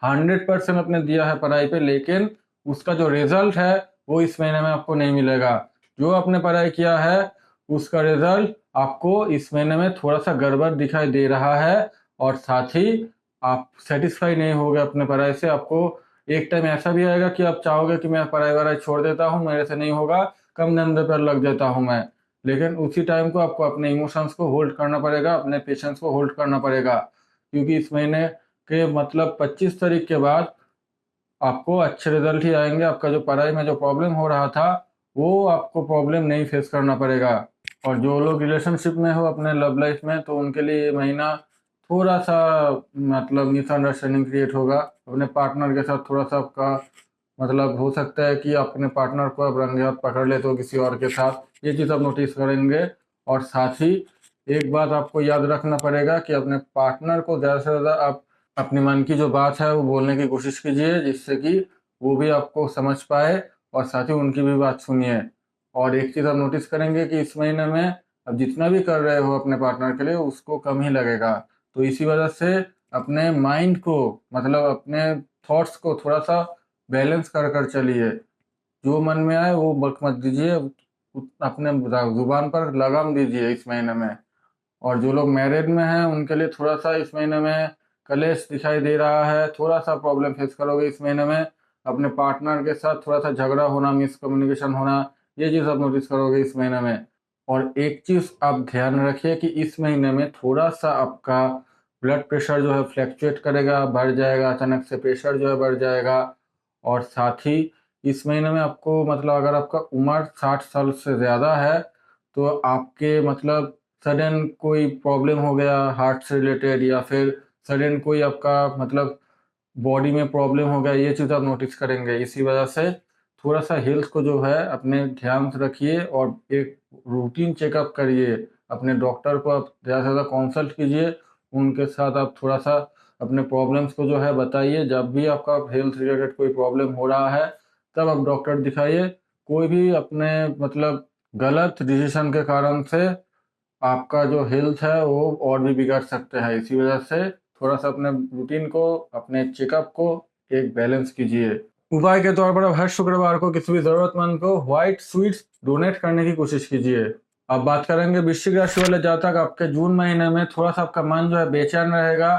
100% अपने दिया है पढ़ाई पे, लेकिन उसका जो रिजल्ट है वो इस महीने में आपको नहीं मिलेगा। जो आपने पढ़ाई किया है उसका रिजल्ट आपको इस महीने में थोड़ा सा गड़बड़ दिखाई दे रहा है। और साथ ही आप सेटिस्फाई नहीं होगे अपने पढ़ाई से। आपको एक टाइम ऐसा भी आएगा कि आप चाहोगे कि मैं पढ़ाई वढ़ाई छोड़ देता हूँ, मेरे से नहीं होगा, कम धंधे पर लग जाता हूँ मैं। लेकिन उसी टाइम को आपको अपने इमोशंस को होल्ड करना पड़ेगा, अपने पेशेंस को होल्ड करना पड़ेगा। क्योंकि इस महीने के मतलब 25 तारीख के बाद आपको अच्छे रिजल्ट ही आएंगे। आपका जो पढ़ाई में जो प्रॉब्लम हो रहा था वो आपको प्रॉब्लम नहीं फेस करना पड़ेगा। और जो लोग रिलेशनशिप में हो अपने लव लाइफ में, तो उनके लिए ये महीना थोड़ा सा मतलब मिसअंडरस्टैंडिंग क्रिएट होगा अपने पार्टनर के साथ। थोड़ा सा आपका मतलब हो सकता है कि अपने पार्टनर को आप रंगे हाथ पकड़ लेते हो किसी और के साथ, ये चीज़ आप नोटिस करेंगे। और साथ ही एक बात आपको याद रखना पड़ेगा कि अपने पार्टनर को ज़्यादा से ज़्यादा आप अपने मन की जो बात है वो बोलने की कोशिश कीजिए, जिससे कि वो भी आपको समझ पाए और साथ ही उनकी भी बात सुनिए। और एक चीज़ आप नोटिस करेंगे कि इस महीने में अब जितना भी कर रहे हो अपने पार्टनर के लिए उसको कम ही लगेगा। तो इसी वजह से अपने माइंड को मतलब अपने थॉट्स को थोड़ा सा बैलेंस कर कर चलिए। जो मन में आए वो बक मत दीजिए, अपने जुबान पर लगाम दीजिए इस महीने में। और जो लोग मैरिड में हैं उनके लिए थोड़ा सा इस महीने में कलेश दिखाई दे रहा है, थोड़ा सा प्रॉब्लम फेस करोगे इस महीने में। अपने पार्टनर के साथ थोड़ा सा झगड़ा होना, मिसकम्युनिकेशन होना, ये चीज़ आप नोटिस करोगे इस महीने में। और एक चीज़ आप ध्यान रखिए कि इस महीने में थोड़ा सा आपका ब्लड प्रेशर जो है फ्लैक्चुएट करेगा, बढ़ जाएगा, अचानक से प्रेशर जो है बढ़ जाएगा। और साथ ही इस महीने में आपको मतलब अगर आपका उम्र 60 साल से ज़्यादा है तो आपके मतलब सडन कोई प्रॉब्लम हो गया हार्ट से रिलेटेड, या फिर सडन कोई आपका मतलब बॉडी में प्रॉब्लम हो गया, ये चीज़ आप नोटिस करेंगे। इसी वजह से थोड़ा सा हेल्थ को जो है अपने ध्यान से रखिए और एक रूटीन चेकअप करिए। अपने डॉक्टर को आप ज़्यादा से ज़्यादा कंसल्ट कीजिए, उनके साथ आप थोड़ा सा अपने प्रॉब्लम्स को जो है बताइए। जब भी आपका हेल्थ रिलेटेड कोई प्रॉब्लम हो रहा है तब आप डॉक्टर दिखाइए। कोई भी अपने मतलब गलत डिसीजन के कारण से आपका जो हेल्थ है वो और भी बिगड़ सकते हैं। इसी वजह से थोड़ा सा अपने रूटीन को, अपने चेकअप को एक बैलेंस कीजिए। उपाय के तौर पर आप हर शुक्रवार को किसी भी जरूरतमंद को व्हाइट स्वीट्स डोनेट करने की कोशिश कीजिए। अब बात करेंगे वृश्चिक राशि वाले जातक। आपके जून महीने में थोड़ा सा आपका मन जो है बेचैन रहेगा।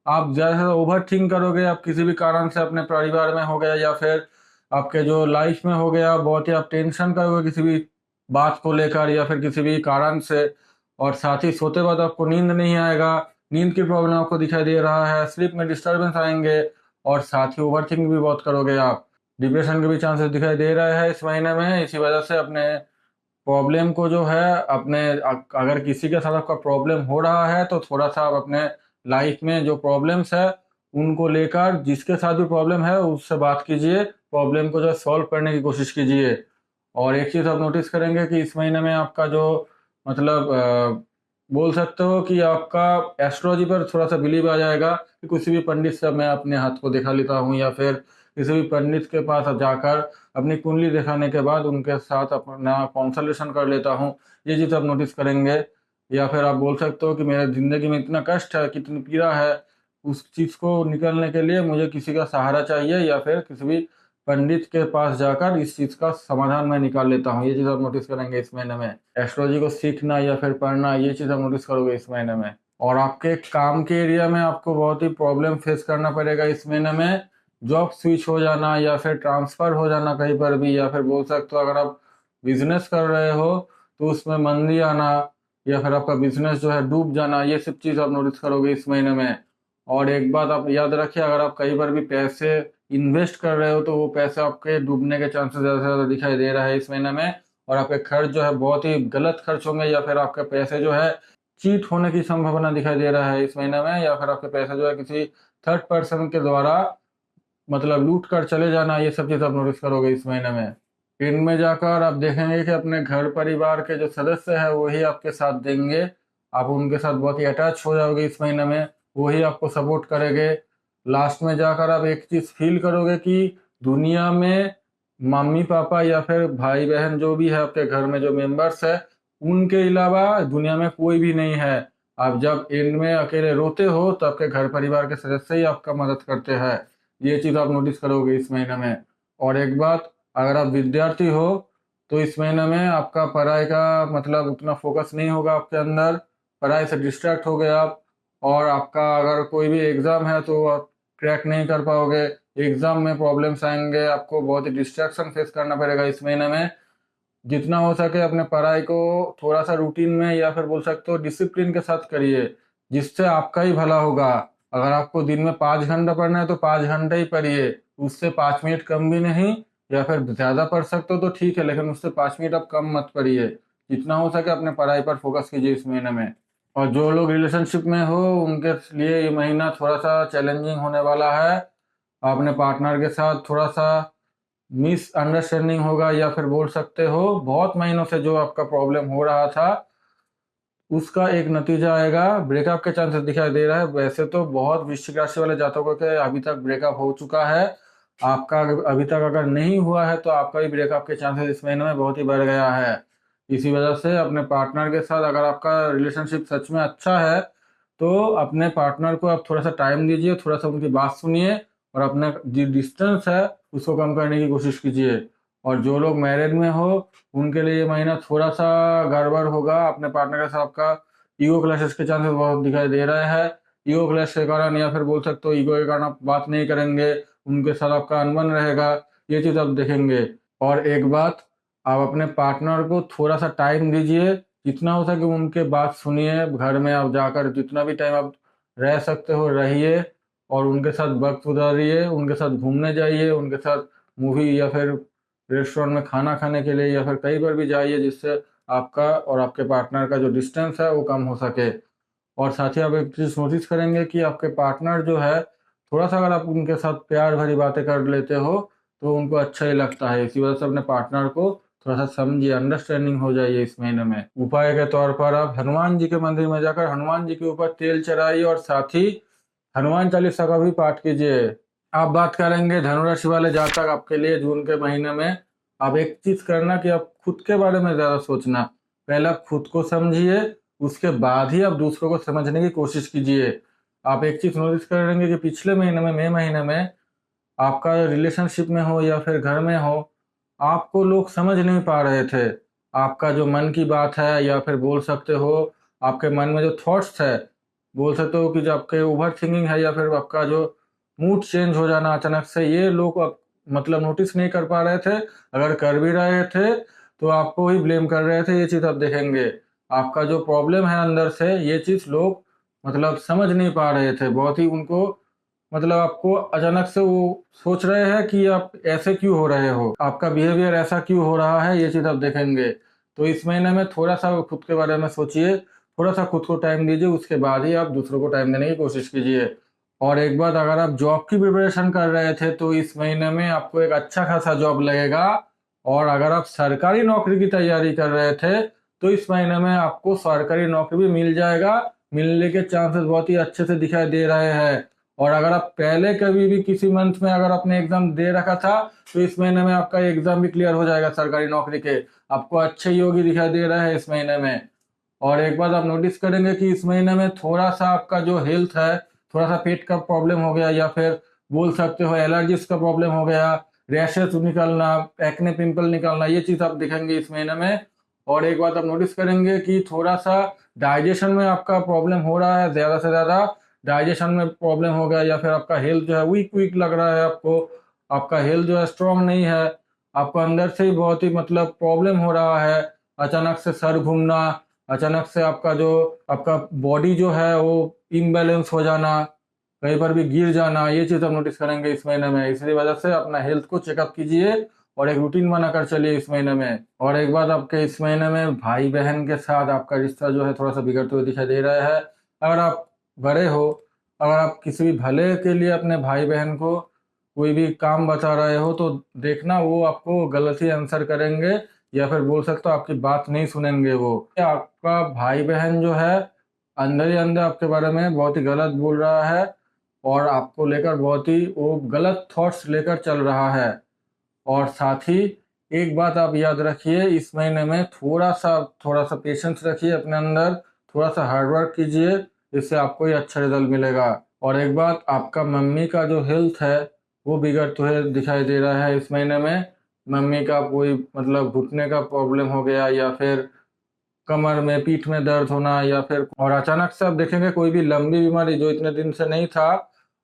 आप ज़्यादा से ओवर थिंक करोगे, आप किसी भी कारण से अपने परिवार में हो गया या फिर आपके जो लाइफ में हो गया, बहुत ही आप टेंशन करोगे किसी भी बात को लेकर या फिर किसी भी कारण से। और साथ ही सोते वक्त आपको नींद नहीं आएगा, नींद की प्रॉब्लम आपको दिखाई दे रहा है, स्लीप में डिस्टर्बेंस आएंगे। और साथ ही ओवर थिंक भी बहुत करोगे आप, डिप्रेशन के भी चांसेस दिखाई दे रहे हैं इस महीने में। इसी वजह से अपने प्रॉब्लम को जो है अपने अगर किसी के साथ आपका प्रॉब्लम हो रहा है तो थोड़ा सा आप अपने लाइफ में जो प्रॉब्लम्स है उनको लेकर जिसके साथ भी प्रॉब्लम है उससे बात कीजिए, प्रॉब्लम को जो है सॉल्व करने की कोशिश कीजिए। और एक चीज़ आप नोटिस करेंगे कि इस महीने में आपका जो मतलब बोल सकते हो कि आपका एस्ट्रोलॉजी पर थोड़ा सा बिलीव आ जाएगा कि किसी भी पंडित से मैं अपने हाथ को दिखा लेता हूँ या फिर किसी भी पंडित के पास जाकर अपनी कुंडली दिखाने के बाद उनके साथ अपना कंसल्टेशन कर लेता हूँ, ये चीज़ आप नोटिस करेंगे। या फिर आप बोल सकते हो कि मेरे ज़िंदगी में इतना कष्ट है, कितनी पीड़ा है, उस चीज़ को निकलने के लिए मुझे किसी का सहारा चाहिए या फिर किसी भी पंडित के पास जाकर इस चीज़ का समाधान मैं निकाल लेता हूँ, ये चीज़ आप नोटिस करेंगे इस महीने में। एस्ट्रोलॉजी को सीखना या फिर पढ़ना, ये चीज़ आप नोटिस करोगे इस महीने में। और आपके काम के एरिया में आपको बहुत ही प्रॉब्लम फेस करना पड़ेगा इस महीने में। जॉब स्विच हो जाना या फिर ट्रांसफ़र हो जाना कहीं पर भी, या फिर बोल सकते हो अगर आप बिजनेस कर रहे हो तो उसमें मंदी आना या फिर आपका बिजनेस जो है डूब जाना, ये सब चीज़ आप नोटिस करोगे इस महीने में। और एक बात आप याद रखिए, अगर आप कहीं पर भी पैसे इन्वेस्ट कर रहे हो तो वो पैसे आपके डूबने के चांसेस ज़्यादा से ज़्यादा दिखाई दे रहा है इस महीने में। और आपके खर्च जो है बहुत ही गलत खर्च होंगे या फिर आपके पैसे जो है चीट होने की संभावना दिखाई दे रहा है इस महीने में, या फिर आपके पैसे जो है किसी थर्ड पर्सन के द्वारा मतलब लूट कर चले जाना, ये सब चीज़ आप नोटिस करोगे इस महीने में। इनमें जाकर आप देखेंगे कि अपने घर परिवार के जो सदस्य हैं वही आपके साथ देंगे, आप उनके साथ बहुत ही अटैच हो जाओगे इस महीने में, वही आपको सपोर्ट करेंगे। लास्ट में जाकर आप एक चीज़ फील करोगे कि दुनिया में मम्मी पापा या फिर भाई बहन जो भी है आपके घर में जो मेंबर्स है उनके अलावा दुनिया में कोई भी नहीं है। आप जब इनमें अकेले रोते हो तो आपके घर परिवार के सदस्य ही आपका मदद करते हैं, ये चीज़ आप नोटिस करोगे इस महीने में। और एक बात, अगर आप विद्यार्थी हो तो इस महीने में आपका पढ़ाई का मतलब उतना फोकस नहीं होगा आपके अंदर, पढ़ाई से डिस्ट्रैक्ट हो गए आप। और आपका अगर कोई भी एग्ज़ाम है तो आप क्रैक नहीं कर पाओगे, एग्ज़ाम में प्रॉब्लम्स आएंगे, आपको बहुत ही डिस्ट्रैक्शन फेस करना पड़ेगा इस महीने में। जितना हो सके अपने पढ़ाई को थोड़ा सा रूटीन में या फिर बोल सकते हो डिसिप्लिन के साथ करिए, जिससे आपका ही भला होगा। अगर आपको दिन में 5 घंटा पढ़ना है तो 5 घंटे ही पढ़िए, उससे 5 मिनट कम भी नहीं। या फिर ज़्यादा पढ़ सकते हो तो ठीक है, लेकिन उससे 5 मिनट आप कम मत पढ़िए। जितना हो सके अपने पढ़ाई पर फोकस कीजिए इस महीने में। और जो लोग रिलेशनशिप में हो उनके लिए ये महीना थोड़ा सा चैलेंजिंग होने वाला है। अपने पार्टनर के साथ थोड़ा सा मिसअंडरस्टैंडिंग होगा, या फिर बोल सकते हो बहुत महीनों से जो आपका प्रॉब्लम हो रहा था उसका एक नतीजा आएगा। ब्रेकअप के चांसेस दिखाई दे रहा है। वैसे तो बहुत वृश्चिक राशि वाले जातकों के अभी तक ब्रेकअप हो चुका है। आपका अभी तक अगर नहीं हुआ है तो आपका भी ब्रेकअप के चांसेस इस महीने में बहुत ही बढ़ गया है। इसी वजह से अपने पार्टनर के साथ अगर आपका रिलेशनशिप सच में अच्छा है तो अपने पार्टनर को आप थोड़ा सा टाइम दीजिए, थोड़ा सा उनकी बात सुनिए और अपना जो डिस्टेंस है उसको कम करने की कोशिश कीजिए। और जो लोग मैरिड में हो उनके लिए ये महीना थोड़ा सा गड़बड़ होगा। अपने पार्टनर के साथ आपका ईगो क्लैशेस के चांसेस बहुत दिखाई दे रहे हैं। ईगो क्लैश के कारण, या फिर बोल सकते हो ईगो के कारण आप बात नहीं करेंगे, उनके साथ आपका अनबन रहेगा, ये चीज़ आप देखेंगे। और एक बात, आप अपने पार्टनर को थोड़ा सा टाइम दीजिए, जितना हो सके उनके बात सुनिए। घर में आप जाकर जितना भी टाइम आप रह सकते हो रहिए और उनके साथ वक्त गुजारिए, उनके साथ घूमने जाइए, उनके साथ मूवी या फिर रेस्टोरेंट में खाना खाने के लिए या फिर कहीं पर भी जाइए, जिससे आपका और आपके पार्टनर का जो डिस्टेंस है वो कम हो सके। और साथ ही आप एक चीज़ नोटिस करेंगे कि आपके पार्टनर जो है थोड़ा सा अगर आप उनके साथ प्यार भरी बातें कर लेते हो तो उनको अच्छा ही लगता है। इसी वजह से अपने पार्टनर को थोड़ा सा समझिए, अंडरस्टैंडिंग हो जाइए इस महीने में। उपाय के तौर पर आप हनुमान जी के मंदिर में जाकर हनुमान जी के ऊपर तेल चढ़ाइए और साथ ही हनुमान चालीसा का भी पाठ कीजिए। आप बात करेंगे धनुराशि वाले जातक आपके लिए जून के महीने में। आप एक चीज करना कि आप खुद के बारे में ज्यादा सोचना। पहले आप खुद को समझिए, उसके बाद ही आप दूसरों को समझने की कोशिश कीजिए। आप एक चीज नोटिस करेंगे कि पिछले महीने में, मई महीने में, आपका रिलेशनशिप में हो या फिर घर में हो, आपको लोग समझ नहीं पा रहे थे। आपका जो मन की बात है या फिर बोल सकते हो आपके मन में जो थॉट्स है, बोल सकते हो कि जो आपके ओवर थिंकिंग है या फिर आपका जो मूड चेंज हो जाना अचानक से, ये लोग मतलब नोटिस नहीं कर पा रहे थे। अगर कर भी रहे थे तो आपको ही ब्लेम कर रहे थे। ये चीज़ आप देखेंगे। आपका जो प्रॉब्लम है अंदर से, ये चीज़ लोग मतलब समझ नहीं पा रहे थे। बहुत ही उनको मतलब आपको अचानक से वो सोच रहे हैं कि आप ऐसे क्यों हो रहे हो, आपका बिहेवियर ऐसा क्यों हो रहा है, ये चीज़ आप देखेंगे। तो इस महीने में थोड़ा सा खुद के बारे में सोचिए, थोड़ा सा खुद को टाइम दीजिए, उसके बाद ही आप दूसरों को टाइम देने की कोशिश कीजिए। और एक बात, अगर आप जॉब की प्रिपरेशन कर रहे थे तो इस महीने में आपको एक अच्छा खासा जॉब लगेगा। और अगर आप सरकारी नौकरी की तैयारी कर रहे थे तो इस महीने में आपको सरकारी नौकरी भी मिल जाएगा। मिलने के चांसेस बहुत ही अच्छे से दिखाई दे रहे हैं। और अगर आप पहले कभी भी किसी मंथ में अगर आपने एग्जाम दे रखा था तो इस महीने में आपका एग्जाम भी क्लियर हो जाएगा सरकारी नौकरी के। आपको अच्छे योगी दिखाई दे रहा है इस महीने में। और एक बात आप नोटिस करेंगे कि इस महीने में थोड़ा सा आपका जो हेल्थ है, थोड़ा सा पेट का प्रॉब्लम हो गया या फिर बोल सकते हो एलर्जीज का प्रॉब्लम हो गया, रैशेस निकलना, एक्ने पिंपल निकलना, ये चीज आप दिखेंगे इस महीने में। और एक बात आप नोटिस करेंगे कि थोड़ा सा डाइजेशन में आपका प्रॉब्लम हो रहा है, ज्यादा से ज्यादा डाइजेशन में प्रॉब्लम हो गया, या फिर आपका हेल्थ जो है वीक वीक लग रहा है आपको, आपका हेल्थ जो है स्ट्रांग नहीं है, आपको अंदर से ही बहुत ही मतलब प्रॉब्लम हो रहा है। अचानक से सर घूमना, अचानक से आपका जो आपका बॉडी जो है वो इम्बैलेंस हो जाना, कहीं पर भी गिर जाना, ये चीज़ आप नोटिस करेंगे इस महीने में। इसी वजह से अपना हेल्थ को चेकअप कीजिए और एक रूटीन बनाकर चलिए इस महीने में। और एक बात, आपके इस महीने में भाई बहन के साथ आपका रिश्ता जो है थोड़ा सा बिगड़ते हुए दिखाई दे रहा है। अगर आप बड़े हो, अगर आप किसी भी भले के लिए अपने भाई बहन को कोई भी काम बता रहे हो तो देखना वो आपको गलत ही आंसर करेंगे, या फिर बोल सकते हो आपकी बात नहीं सुनेंगे वो। आपका भाई बहन जो है अंदर ही अंदर आपके बारे में बहुत ही गलत बोल रहा है और आपको लेकर बहुत ही वो गलत थॉट्स लेकर चल रहा है। और साथ ही एक बात आप याद रखिए, इस महीने में थोड़ा सा पेशेंस रखिए अपने अंदर, थोड़ा सा हार्डवर्क कीजिए, इससे आपको ही अच्छा रिजल्ट मिलेगा। और एक बात, आपका मम्मी का जो हेल्थ है वो बिगड़ते हुए दिखाई दे रहा है इस महीने में। मम्मी का कोई मतलब घुटने का प्रॉब्लम हो गया, या फिर कमर में पीठ में दर्द होना, या फिर और अचानक से आप देखेंगे कोई भी लंबी बीमारी जो इतने दिन से नहीं था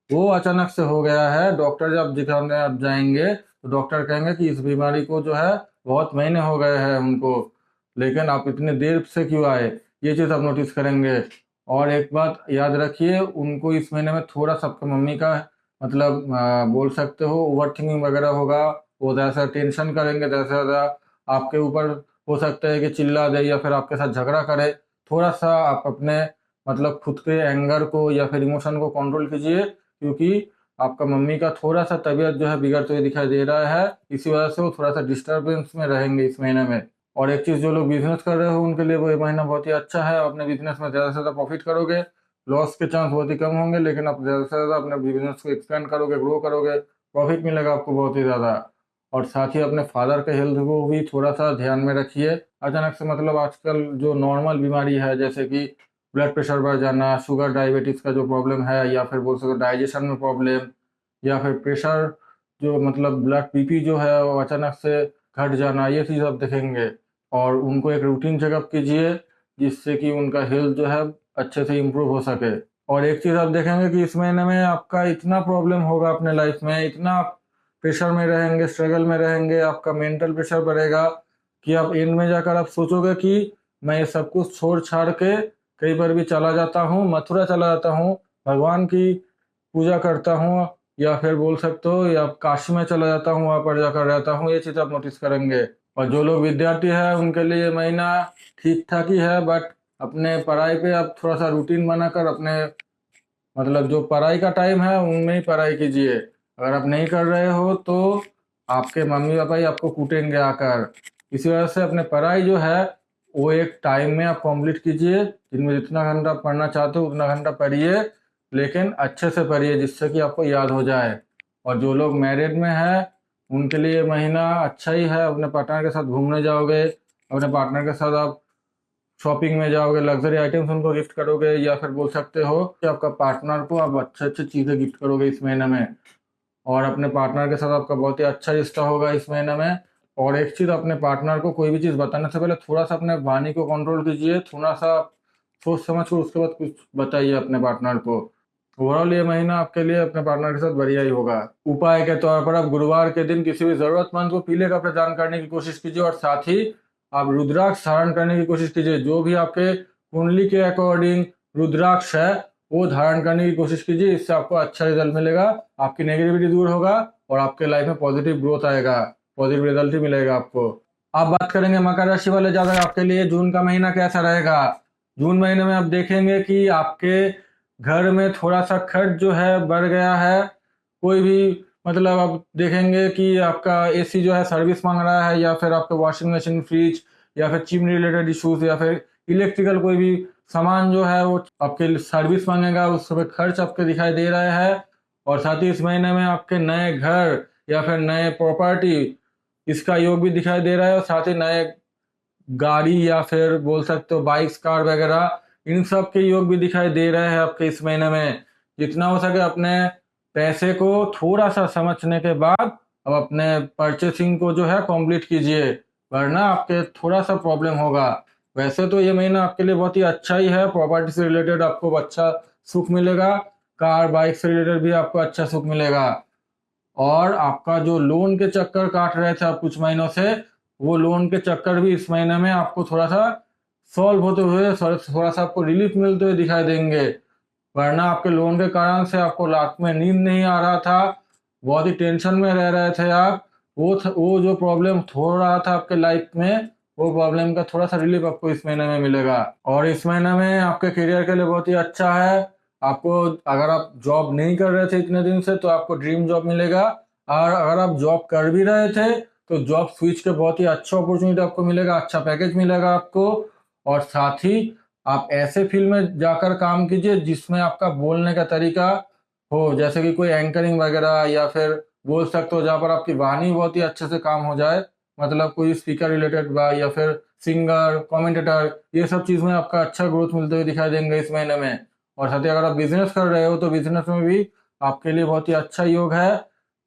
वो अचानक से हो गया है। डॉक्टर जब दिखाने आप जाएंगे तो डॉक्टर कहेंगे कि इस बीमारी को जो है बहुत महीने हो गए हैं उनको, लेकिन आप इतने देर से क्यों आए, ये चीज़ आप नोटिस करेंगे। और एक बात याद रखिए, उनको इस महीने में थोड़ा सा आपका मम्मी का मतलब बोल सकते हो ओवर थिंकिंग वगैरह होगा। वो ज़्यादा टेंशन करेंगे, ज़्यादा से ज़्यादा आपके ऊपर हो सकता है कि चिल्ला दे या फिर आपके साथ झगड़ा करे। थोड़ा सा आप अपने मतलब खुद के एंगर को या फिर इमोशन को कंट्रोल कीजिए, क्योंकि आपका मम्मी का थोड़ा सा तबीयत जो है बिगड़ते हुए दिखाई दे रहा है। इसी वजह से वो थोड़ा सा डिस्टर्बेंस में रहेंगे इस महीने में। और एक चीज़, जो लोग बिजनेस कर रहे हो उनके लिए वो ये महीना बहुत ही अच्छा है। अपने बिजनेस में ज़्यादा से ज़्यादा प्रॉफिट करोगे, लॉस के चांस बहुत ही कम होंगे, लेकिन आप ज़्यादा से ज़्यादा अपने बिजनेस को एक्सपेंड करोगे, ग्रो करोगे, प्रॉफिट मिलेगा आपको बहुत ही ज़्यादा। और साथ ही अपने फादर के हेल्थ को भी थोड़ा सा ध्यान में रखिए। अचानक से मतलब आजकल जो नॉर्मल बीमारी है, जैसे कि ब्लड प्रेशर बढ़ जाना, शुगर डायबिटीज़ का जो प्रॉब्लम है, या फिर बोल सकते हो डाइजेशन में प्रॉब्लम, या फिर प्रेशर, जो मतलब ब्लड बीपी जो है वो अचानक से घट जाना, ये चीज़ आप देखेंगे। और उनको एक रूटीन चेकअप कीजिए, जिससे कि उनका हेल्थ जो है अच्छे से इम्प्रूव हो सके। और एक चीज़ आप देखेंगे कि इस महीने में आपका इतना प्रॉब्लम होगा अपने लाइफ में, इतना आप प्रेशर में रहेंगे, स्ट्रगल में रहेंगे, आपका मेंटल प्रेशर बढ़ेगा, कि आप एंड में जाकर आप सोचोगे कि मैं ये सब कुछ छोड़ छाड़ के कहीं पर भी चला जाता हूँ, मथुरा चला जाता हूँ, भगवान की पूजा करता हूँ, या फिर बोल सकते हो या काशी में चला जाता हूँ, वहाँ पर जाकर रहता हूँ। ये चीज़ आप नोटिस करेंगे। और जो लोग विद्यार्थी है उनके लिए ये महीना ठीक ठाक ही है, बट अपने पढ़ाई पे आप थोड़ा सा रूटीन बनाकर अपने मतलब जो पढ़ाई का टाइम है उनमें ही पढ़ाई कीजिए। अगर आप नहीं कर रहे हो तो आपके मम्मी पापा ही आपको कूटेंगे आकर। इसी वजह से अपने पढ़ाई जो है वो एक टाइम में आप कंप्लीट कीजिए। जिनमें जितना घंटा पढ़ना चाहते हो उतना घंटा पढ़िए, लेकिन अच्छे से पढ़िए जिससे कि आपको याद हो जाए। और जो लोग मैरिड में है उनके लिए ये महीना अच्छा ही है। अपने पार्टनर के साथ घूमने जाओगे, अपने पार्टनर के साथ आप शॉपिंग में जाओगे, लग्जरी आइटम्स उनको गिफ्ट करोगे, या फिर बोल सकते हो कि आपका पार्टनर को आप अच्छे अच्छे चीज़ें गिफ्ट करोगे इस महीने में। और अपने पार्टनर के साथ आपका बहुत ही अच्छा रिश्ता होगा इस महीने में। और एक चीज़, अपने पार्टनर को कोई भी चीज़ बताने से पहले थोड़ा सा अपने वाणी को कंट्रोल कीजिए, थोड़ा सा सोच समझ कर उसके बाद कुछ बताइए अपने पार्टनर को। ओवरऑल ये महीना आपके लिए अपने पार्टनर के साथ बढ़िया ही होगा। उपाय के तौर पर आप गुरुवार के दिन किसी भी जरूरतमंद को पीले कपड़े दान करने की कोशिश कीजिए, और साथ ही आप रुद्राक्ष धारण करने की कोशिश कीजिए। जो भी आपके कुंडली के अकॉर्डिंग रुद्राक्ष है वो धारण करने की कोशिश कीजिए। इससे आपको अच्छा रिजल्ट मिलेगा, आपकी नेगेटिविटी दूर होगा और आपके लाइफ में पॉजिटिव ग्रोथ आएगा, पॉजिटिव रिजल्ट ही मिलेगा आपको। अब बात करेंगे मकर राशि वाले जातक, आपके लिए जून का महीना कैसा रहेगा। जून महीने में आप देखेंगे कि आपके घर में थोड़ा सा खर्च जो है बढ़ गया है। कोई भी मतलब आप देखेंगे कि आपका एसी जो है सर्विस मांग रहा है, या फिर आपके वॉशिंग मशीन, फ्रिज, या फिर चिमनी रिलेटेड इश्यूज, या फिर इलेक्ट्रिकल कोई भी सामान जो है वो आपके सर्विस मांगेगा, उस पर खर्च आपके दिखाई दे रहा है। और साथ ही इस महीने में आपके नए घर या फिर नए प्रॉपर्टी, इसका योग भी दिखाई दे रहा है। और साथ ही नए गाड़ी या फिर बोल सकते हो बाइक्स, कार वगैरह, इन सब के योग भी दिखाई दे रहे हैं आपके इस महीने में। जितना हो सके अपने पैसे को थोड़ा सा समझने के बाद अब अपने परचेसिंग को जो है कंप्लीट कीजिए, वरना आपके थोड़ा सा प्रॉब्लम होगा। वैसे तो ये महीना आपके लिए बहुत ही अच्छा ही है, प्रॉपर्टी से रिलेटेड आपको अच्छा सुख मिलेगा, कार बाइक से रिलेटेड भी आपको अच्छा सुख मिलेगा। और आपका जो लोन के चक्कर काट रहे थे आप कुछ महीनों से, वो लोन के चक्कर भी इस महीने में आपको थोड़ा सा सॉल्व होते हुए, थोड़ा सा आपको रिलीफ मिलते हुए दिखाई देंगे। वरना आपके लोन के कारण से आपको रात में नींद नहीं आ रहा था, बहुत ही टेंशन में रह रहे थे आप। वो जो प्रॉब्लम हो रहा था आपके लाइफ में, वो प्रॉब्लम का थोड़ा सा रिलीफ आपको इस महीने में मिलेगा। और इस महीने में आपके करियर के लिए बहुत ही अच्छा है। आपको, अगर आप जॉब नहीं कर रहे थे इतने दिन से, तो आपको ड्रीम जॉब मिलेगा। और अगर आप जॉब कर भी रहे थे तो जॉब स्विच के बहुत ही अच्छा अपॉर्चुनिटी आपको मिलेगा, अच्छा पैकेज मिलेगा आपको। और साथ ही आप ऐसे फील्ड में जाकर काम कीजिए जिसमें आपका बोलने का तरीका हो, जैसे कि कोई एंकरिंग वगैरह, या फिर बोल सकते हो जहाँ पर आपकी वाणी बहुत ही अच्छे से काम हो जाए, मतलब कोई स्पीकर रिलेटेड बा, या फिर सिंगर, कमेंटेटर, ये सब चीज़ में आपका अच्छा ग्रोथ मिलते हुए दिखाई देंगे इस महीने में। और साथ ही अगर आप बिजनेस कर रहे हो तो बिजनेस में भी आपके लिए बहुत ही अच्छा योग है।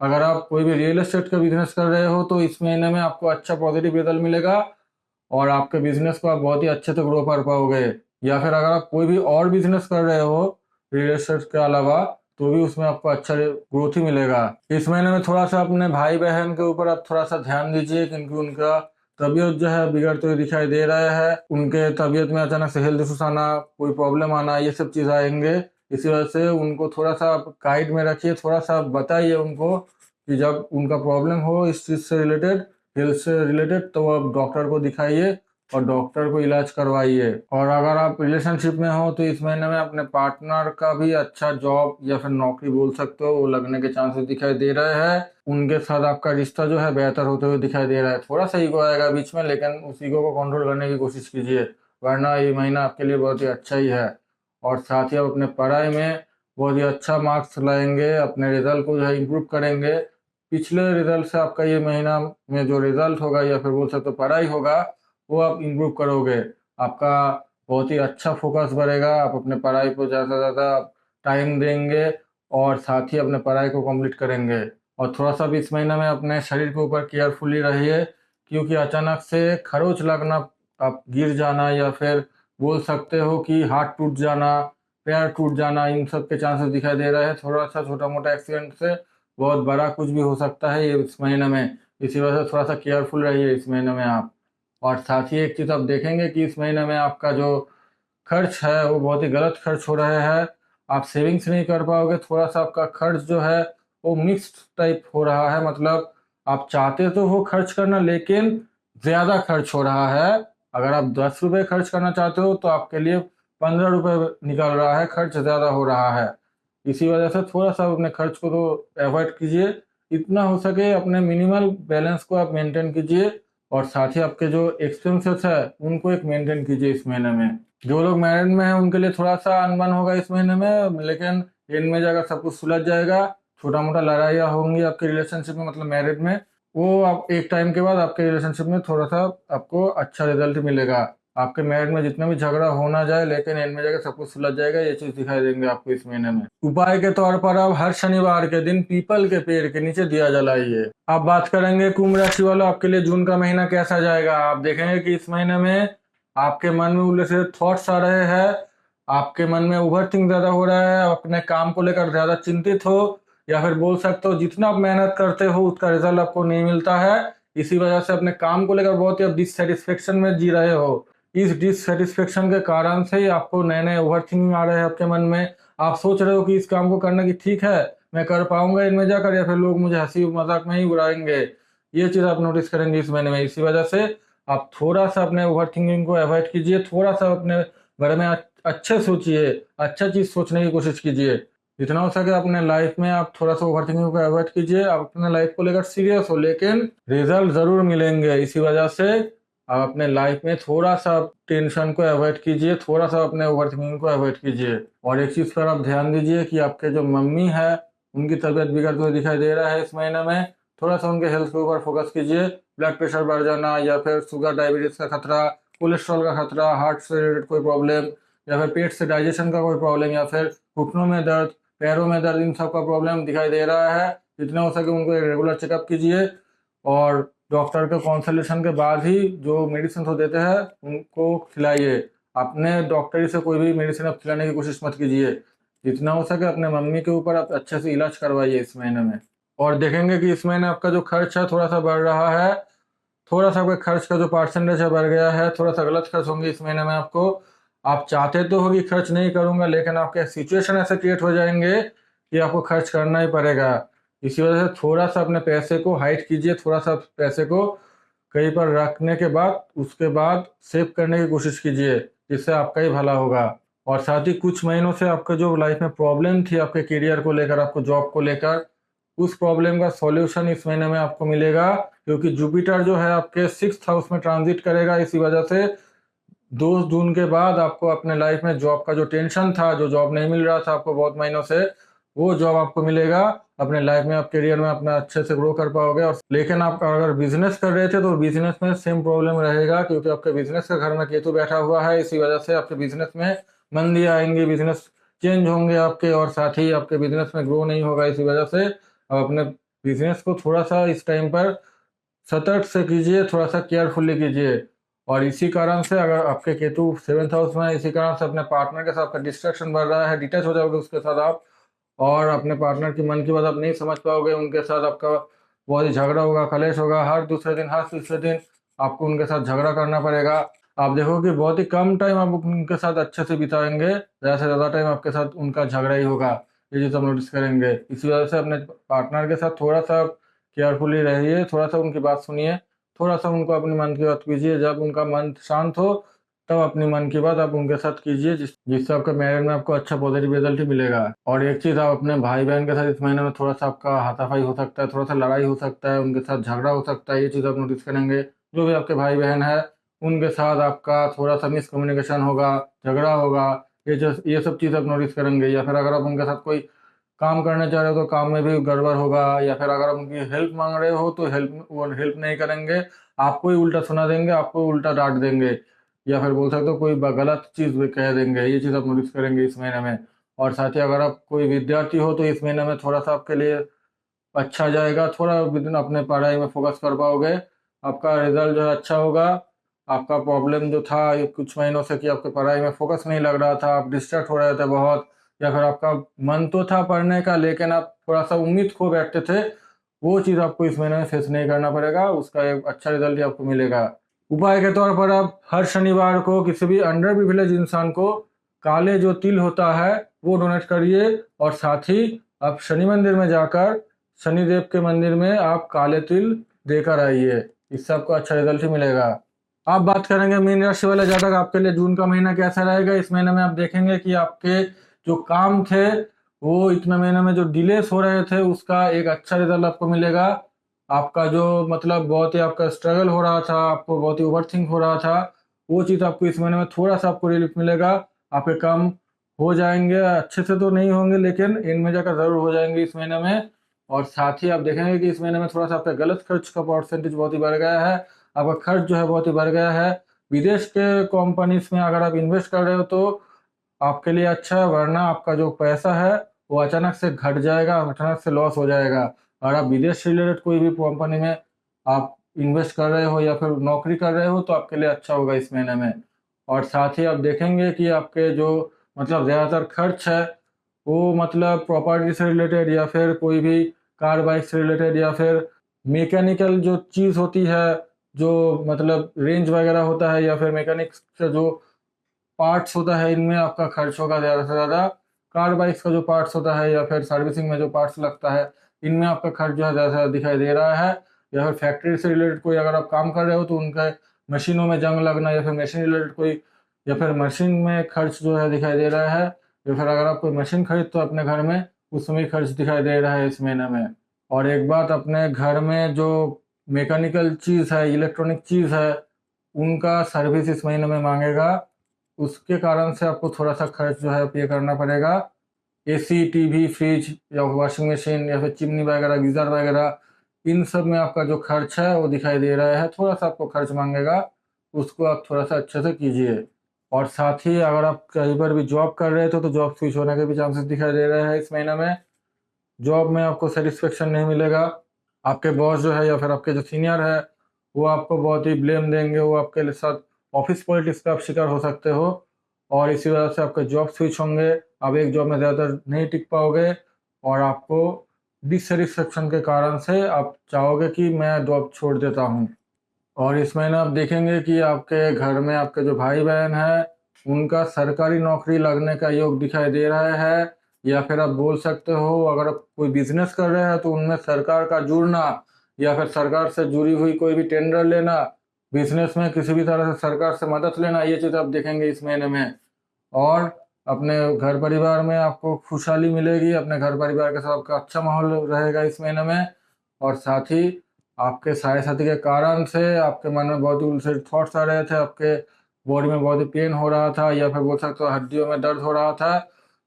अगर आप कोई भी रियल एस्टेट का बिजनेस कर रहे हो तो इस महीने में आपको अच्छा पॉजिटिव रिजल्ट मिलेगा, और आपके बिजनेस को आप बहुत ही अच्छे से ग्रो कर पाओगे। या फिर अगर आप कोई भी और बिजनेस कर रहे हो रियल एस्टेट के अलावा, तो भी उसमें आपको अच्छा ग्रोथ ही मिलेगा। इस महीने में थोड़ा सा अपने भाई बहन के ऊपर आप थोड़ा सा ध्यान दीजिए, क्योंकि उनका तबीयत जो है बिगड़ते हुए दिखाई दे रहा है। उनके तबीयत में अचानक से हेल्थ इशूज आना, कोई प्रॉब्लम आना, ये सब चीज़ आएंगे। इसी वजह से उनको थोड़ा सा गाइड में रखिए, थोड़ा सा बताइए उनको कि जब उनका प्रॉब्लम हो इस चीज़ से रिलेटेड, हेल्थ से रिलेटेड, तो आप डॉक्टर को दिखाइए, और डॉक्टर को इलाज करवाइए। और अगर आप रिलेशनशिप में हो तो इस महीने में अपने पार्टनर का भी अच्छा जॉब या फिर नौकरी बोल सकते हो, वो लगने के चांसेस दिखाई दे रहे हैं। उनके साथ आपका रिश्ता जो है बेहतर होते हुए दिखाई दे रहा है। थोड़ा सा ईगो आएगा बीच में, लेकिन उस ईगो को कंट्रोल करने की कोशिश कीजिए, वरना ये महीना आपके लिए बहुत ही अच्छा ही है। और साथ ही आप अपने पढ़ाई में बहुत ही अच्छा मार्क्स लाएंगे, अपने रिजल्ट को जो है इम्प्रूव करेंगे। पिछले रिजल्ट से आपका ये महीना में जो रिजल्ट होगा या फिर बोल सकते हो पढ़ाई होगा, वो आप इम्प्रूव करोगे। आपका बहुत ही अच्छा फोकस बढ़ेगा, आप अपने पढ़ाई को ज़्यादा से ज़्यादा टाइम देंगे और साथ ही अपने पढ़ाई को कंप्लीट करेंगे। और थोड़ा सा भी इस महीने में अपने शरीर के ऊपर केयरफुली रहिए, क्योंकि अचानक से खरोच लगना, आप गिर जाना या फिर बोल सकते हो कि हाथ टूट जाना, पैर टूट जाना, इन सब के चांसेस दिखाई दे रहे हैं। थोड़ा सा छोटा मोटा एक्सीडेंट से बहुत बड़ा कुछ भी हो सकता है ये इस महीने में। इसी वजह से थोड़ा सा केयरफुल रहिए इस महीने में आप। और साथ ही एक चीज़ आप देखेंगे कि इस महीने में आपका जो खर्च है वो बहुत ही गलत खर्च हो रहे हैं। आप सेविंग्स नहीं कर पाओगे, थोड़ा सा आपका खर्च जो है वो मिक्स्ड टाइप हो रहा है। मतलब आप चाहते तो हो खर्च करना, लेकिन ज़्यादा खर्च हो रहा है। अगर आप 10 रुपये खर्च करना चाहते हो तो आपके लिए 15 रुपये निकल रहा है, खर्च ज़्यादा हो रहा है। इसी वजह से थोड़ा सा अपने खर्च को तो अवॉइड कीजिए, इतना हो सके अपने मिनिमल बैलेंस को आप मेंटेन कीजिए। और साथ ही आपके जो एक्सपेंसेस है उनको एक मेंटेन कीजिए इस महीने में। जो लोग मैरिड में हैं उनके लिए थोड़ा सा अनबन होगा इस महीने में, लेकिन एंड में जाकर सब कुछ सुलझ जाएगा। छोटा मोटा लड़ाइयाँ होंगी आपके रिलेशनशिप में, मतलब मैरिड में, वो आप एक टाइम के बाद आपके रिलेशनशिप में थोड़ा सा आपको अच्छा रिजल्ट मिलेगा। आपके मैरिड में जितना भी झगड़ा होना जाए, लेकिन एंड में जाकर सब कुछ सुलझ जाएगा। ये चीज दिखाई देंगे आपको इस महीने में। उपाय के तौर पर आप हर शनिवार के दिन पीपल के पेड़ के नीचे दिया जलाइए। अब बात करेंगे कुंभ राशि वालों, आपके लिए जून का महीना कैसा जाएगा। आप देखेंगे कि इस महीने में आपके मन में उल्टे थॉट्स आ रहे हैं, आपके मन में ओवरथिंक ज्यादा हो रहा है, आप अपने काम को लेकर ज्यादा चिंतित हो, या फिर बोल सकते हो जितना आप मेहनत करते हो उसका रिजल्ट आपको नहीं मिलता है। इसी वजह से अपने काम को लेकर बहुत ही आप डिससेटिस्फेक्शन में जी रहे हो। इस डिससेटिस्फेक्शन के कारण से ही आपको नए नए ओवरथिंकिंग आ रहे हैं आपके मन में। आप सोच रहे हो कि इस काम को करना कि ठीक है, मैं कर पाऊंगा इनमें जाकर, या फिर लोग मुझे हंसी मजाक में ही उड़ाएंगे। ये चीज आप नोटिस करेंगे इस महीने में। इसी वजह से आप थोड़ा सा अपने ओवर थिंकिंग को अवॉइड कीजिए, थोड़ा सा अपने बारे में अच्छे सोचिए, अच्छा चीज सोचने की कोशिश कीजिए। जितना हो सके अपने लाइफ में आप थोड़ा सा ओवर थिंकिंग को अवॉइड कीजिए। आप अपने लाइफ को लेकर सीरियस हो, लेकिन रिजल्ट जरूर मिलेंगे। इसी वजह से आप अपने लाइफ में थोड़ा सा टेंशन को अवॉइड कीजिए, थोड़ा सा अपने ओवर थिंकिंग को अवॉइड कीजिए। और एक चीज पर आप ध्यान दीजिए कि आपके जो मम्मी है उनकी तबीयत बिगड़ते हुए दिखाई दे रहा है इस महीने में। थोड़ा सा उनके हेल्थ के ऊपर फोकस कीजिए। ब्लड प्रेशर बढ़ जाना, या फिर शुगर डायबिटीज का खतरा, कोलेस्ट्रॉल का खतरा, हार्ट से रिलेटेड कोई प्रॉब्लम, या फिर पेट से डाइजेशन का कोई प्रॉब्लम, या फिर घुटनों में दर्द, पैरों में दर्द, इन सब का प्रॉब्लम दिखाई दे रहा है। जितना हो सके उनको एक रेगुलर चेकअप कीजिए, और डॉक्टर के कंसल्टेशन के बाद ही जो मेडिसिन वो देते हैं उनको खिलाइए। अपने डॉक्टर से कोई भी मेडिसिन आप खिलाने की कोशिश मत कीजिए। जितना हो सके अपने मम्मी के ऊपर आप अच्छे से इलाज करवाइए इस महीने में। और देखेंगे कि इस महीने आपका जो खर्च है थोड़ा सा बढ़ रहा है, थोड़ा सा आपके खर्च का जो परसेंटेज है बढ़ गया है, थोड़ा सा गलत खर्च होंगे इस महीने में आपको। आप चाहते तो हो कि खर्च नहीं करूंगा, लेकिन आपके सिचुएशन ऐसे क्रिएट हो जाएंगे कि आपको खर्च करना ही पड़ेगा। इसी वजह से थोड़ा सा अपने पैसे को हाइड कीजिए, थोड़ा सा पैसे को कहीं पर रखने के बाद उसके बाद सेव करने की कोशिश कीजिए, जिससे आपका ही भला होगा। और साथ ही कुछ महीनों से आपका जो लाइफ में प्रॉब्लम थी आपके करियर को लेकर, आपको जॉब को लेकर, उस प्रॉब्लम का सॉल्यूशन इस महीने में आपको मिलेगा, क्योंकि जुपिटर जो है आपके 6th हाउस में ट्रांजिट करेगा। इसी वजह से 2 जून के बाद आपको अपने लाइफ में जॉब का जो टेंशन था, जो जॉब नहीं मिल रहा था आपको बहुत महीनों से, वो जॉब आपको मिलेगा। अपने लाइफ में आप करियर में अपना अच्छे से ग्रो कर पाओगे। और लेकिन आप अगर बिजनेस कर रहे थे तो बिजनेस में सेम प्रॉब्लम रहेगा, क्योंकि आपके बिजनेस का घर में केतु बैठा हुआ है। इसी वजह से आपके बिजनेस में मंदी आएंगी, बिजनेस चेंज होंगे आपके, और साथ ही आपके बिजनेस में ग्रो नहीं होगा। इसी वजह से आप अपने बिजनेस को थोड़ा सा इस टाइम पर सतर्क से कीजिए, थोड़ा सा केयरफुली कीजिए। और इसी कारण से अगर आपके केतु 7th हाउस में है, इसी कारण से अपने पार्टनर के साथ आपका डिस्ट्रैक्शन बढ़ रहा है, डिटैच हो जाओगे उसके साथ आप, और अपने पार्टनर की मन की बात आप नहीं समझ पाओगे। उनके साथ आपका बहुत ही झगड़ा होगा, कलेश होगा। हर तीसरे दिन आपको उनके साथ झगड़ा करना पड़ेगा। आप देखो कि बहुत ही कम टाइम आप उनके साथ अच्छे से बिताएंगे, ज़्यादा से ज़्यादा टाइम आपके साथ उनका झगड़ा ही होगा। ये चीज़ आप नोटिस करेंगे। इसी वजह से अपने पार्टनर के साथ थोड़ा सा केयरफुली रहिए, थोड़ा सा उनकी बात सुनिए, थोड़ा सा उनको अपनी मन की बात कीजिए। जब उनका मन शांत हो तब अपनी मन की बात आप उनके साथ कीजिए, जिससे आपके मैरिज में आपको अच्छा पॉजिटिव रिजल्ट ही मिलेगा। और एक चीज़, आप अपने भाई बहन के साथ इस महीने में थोड़ा सा आपका हाथापाई हो सकता है, थोड़ा सा लड़ाई हो सकता है, उनके साथ झगड़ा हो सकता है, ये चीज़ आप नोटिस करेंगे। जो भी आपके भाई बहन है उनके साथ आपका थोड़ा सा मिसकम्युनिकेशन होगा, झगड़ा होगा, ये सब चीज़ आप नोटिस करेंगे। या फिर अगर आप उनके साथ कोई काम करने चाह रहे हो तो काम में भी गड़बड़ होगा, या फिर अगर आप उनकी हेल्प मांग रहे हो तो वो हेल्प नहीं करेंगे, आपको ही उल्टा सुना देंगे, आपको उल्टा डांट देंगे, या फिर बोल सकते हो कोई गलत चीज़ भी कह देंगे। ये चीज़ आप नोटिस करेंगे इस महीने में। और साथ ही अगर आप कोई विद्यार्थी हो तो इस महीने में थोड़ा सा आपके लिए अच्छा जाएगा, थोड़ा दिन अपने पढ़ाई में फोकस कर पाओगे, आपका रिजल्ट जो है अच्छा होगा। आपका प्रॉब्लम जो था ये कुछ महीनों से कि आपके पढ़ाई में फोकस नहीं लग रहा था, आप डिस्ट्रैक्ट हो रहे थे बहुत, या फिर आपका मन तो था पढ़ने का लेकिन आप थोड़ा सा उम्मीद खो बैठते थे, वो चीज़ आपको इस महीने में फेस नहीं करना पड़ेगा, उसका एक अच्छा रिजल्ट ही आपको मिलेगा। उपाय के तौर पर आप हर शनिवार को किसी भी अंडर प्रिविलेज इंसान को काले जो तिल होता है वो डोनेट करिए, और साथ ही आप शनि मंदिर में जाकर शनिदेव के मंदिर में आप काले तिल देकर आइए, इससे आपको अच्छा रिजल्ट ही मिलेगा। आप बात करेंगे मीन राशि वाले जातक, आपके लिए जून का महीना कैसा रहेगा। इस महीने में आप देखेंगे कि आपके जो काम थे वो इतने महीने में जो डिलेस हो रहे थे उसका एक अच्छा रिजल्ट आपको मिलेगा। आपका जो मतलब बहुत ही आपका स्ट्रगल हो रहा था, आपको बहुत ही ओवरथिंक हो रहा था, वो चीज़ आपको इस महीने में थोड़ा सा आपको रिलीफ मिलेगा। आपके काम हो जाएंगे, अच्छे से तो नहीं होंगे लेकिन इनमें जाकर ज़रूर हो जाएंगे इस महीने में। और साथ ही आप देखेंगे कि इस महीने में थोड़ा सा आपका गलत खर्च का परसेंटेज बहुत ही बढ़ गया है, आपका खर्च जो है बहुत ही बढ़ गया है। विदेश के कंपनीज में अगर आप इन्वेस्ट कर रहे हो तो आपके लिए अच्छा है, वरना आपका जो पैसा है वो अचानक से घट जाएगा, अचानक से लॉस हो जाएगा। और आप विदेश से रिलेटेड कोई भी कंपनी में आप इन्वेस्ट कर रहे हो या फिर नौकरी कर रहे हो तो आपके लिए अच्छा होगा इस महीने में। और साथ ही आप देखेंगे कि आपके जो मतलब ज़्यादातर खर्च है वो मतलब प्रॉपर्टी से रिलेटेड, या फिर कोई भी कार बाइक से रिलेटेड, या फिर मैकेनिकल जो चीज़ होती है, जो मतलब रेंज वगैरह होता है, या फिर मैकेनिक्स का जो पार्ट्स होता है, इनमें आपका खर्च होगा ज़्यादा से ज़्यादा। कार बाइक्स का जो पार्ट्स होता है या फिर सर्विसिंग में जो पार्ट्स लगता है, इनमें आपका खर्च जो है ज़्यादा से ज़्यादा दिखाई दे रहा है। या फिर फैक्ट्री से रिलेटेड कोई अगर आप काम कर रहे हो तो उनका मशीनों में जंग लगना, या फिर मशीन रिलेटेड कोई, या फिर मशीन में खर्च जो है दिखाई दे रहा है, या फिर अगर आप कोई मशीन खरीदते हो अपने घर में उसमें खर्च दिखाई दे रहा है इस महीने में। और एक बात, अपने घर में जो मैकेनिकल चीज़ है, इलेक्ट्रॉनिक चीज़ है, उनका सर्विस इस महीने में मांगेगा, उसके कारण से आपको थोड़ा सा खर्च जो है पे करना पड़ेगा। एसी, टीवी, फ्रिज या वॉशिंग मशीन या फिर चिमनी वगैरह, गीज़र वगैरह, इन सब में आपका जो खर्च है वो दिखाई दे रहा है, थोड़ा सा आपको खर्च मांगेगा, उसको आप थोड़ा सा अच्छे से कीजिए। और साथ ही अगर आप कहीं पर भी जॉब कर रहे थे तो जॉब स्विच होने के भी चांसेस दिखाई दे रहे हैं इस महीने में। जॉब में आपको सेटिस्फेक्शन नहीं मिलेगा, आपके बॉस जो है या फिर आपके जो सीनियर है वो आपको बहुत ही ब्लेम देंगे, वो आपके साथ ऑफिस पॉलिटिक्स का आप शिकार हो सकते हो, और इसी वजह से आपके जॉब स्विच होंगे, आप एक जॉब में ज़्यादातर नहीं टिक पाओगे, और आपको डिससेटिस्फेक्शन के कारण से आप चाहोगे कि मैं जॉब छोड़ देता हूँ। और इस महीने आप देखेंगे कि आपके घर में आपके जो भाई बहन है उनका सरकारी नौकरी लगने का योग दिखाई दे रहा है, या फिर आप बोल सकते हो अगर आप कोई बिजनेस कर रहे हैं तो उनमें सरकार का जुड़ना, या फिर सरकार से जुड़ी हुई कोई भी टेंडर लेना, बिजनेस में किसी भी तरह से सरकार से मदद लेना, ये चीज़ आप देखेंगे इस महीने में। और अपने घर परिवार में आपको खुशहाली मिलेगी, अपने घर परिवार के साथ आपका अच्छा माहौल रहेगा इस महीने में। और साथ ही आपके साढ़े साथी के कारण से आपके मन में बहुत ही उल्टे थॉट्स आ रहे थे, आपके बॉडी में बहुत ही पेन हो रहा था, या फिर बोल सकते हो हड्डियों में दर्द हो रहा था,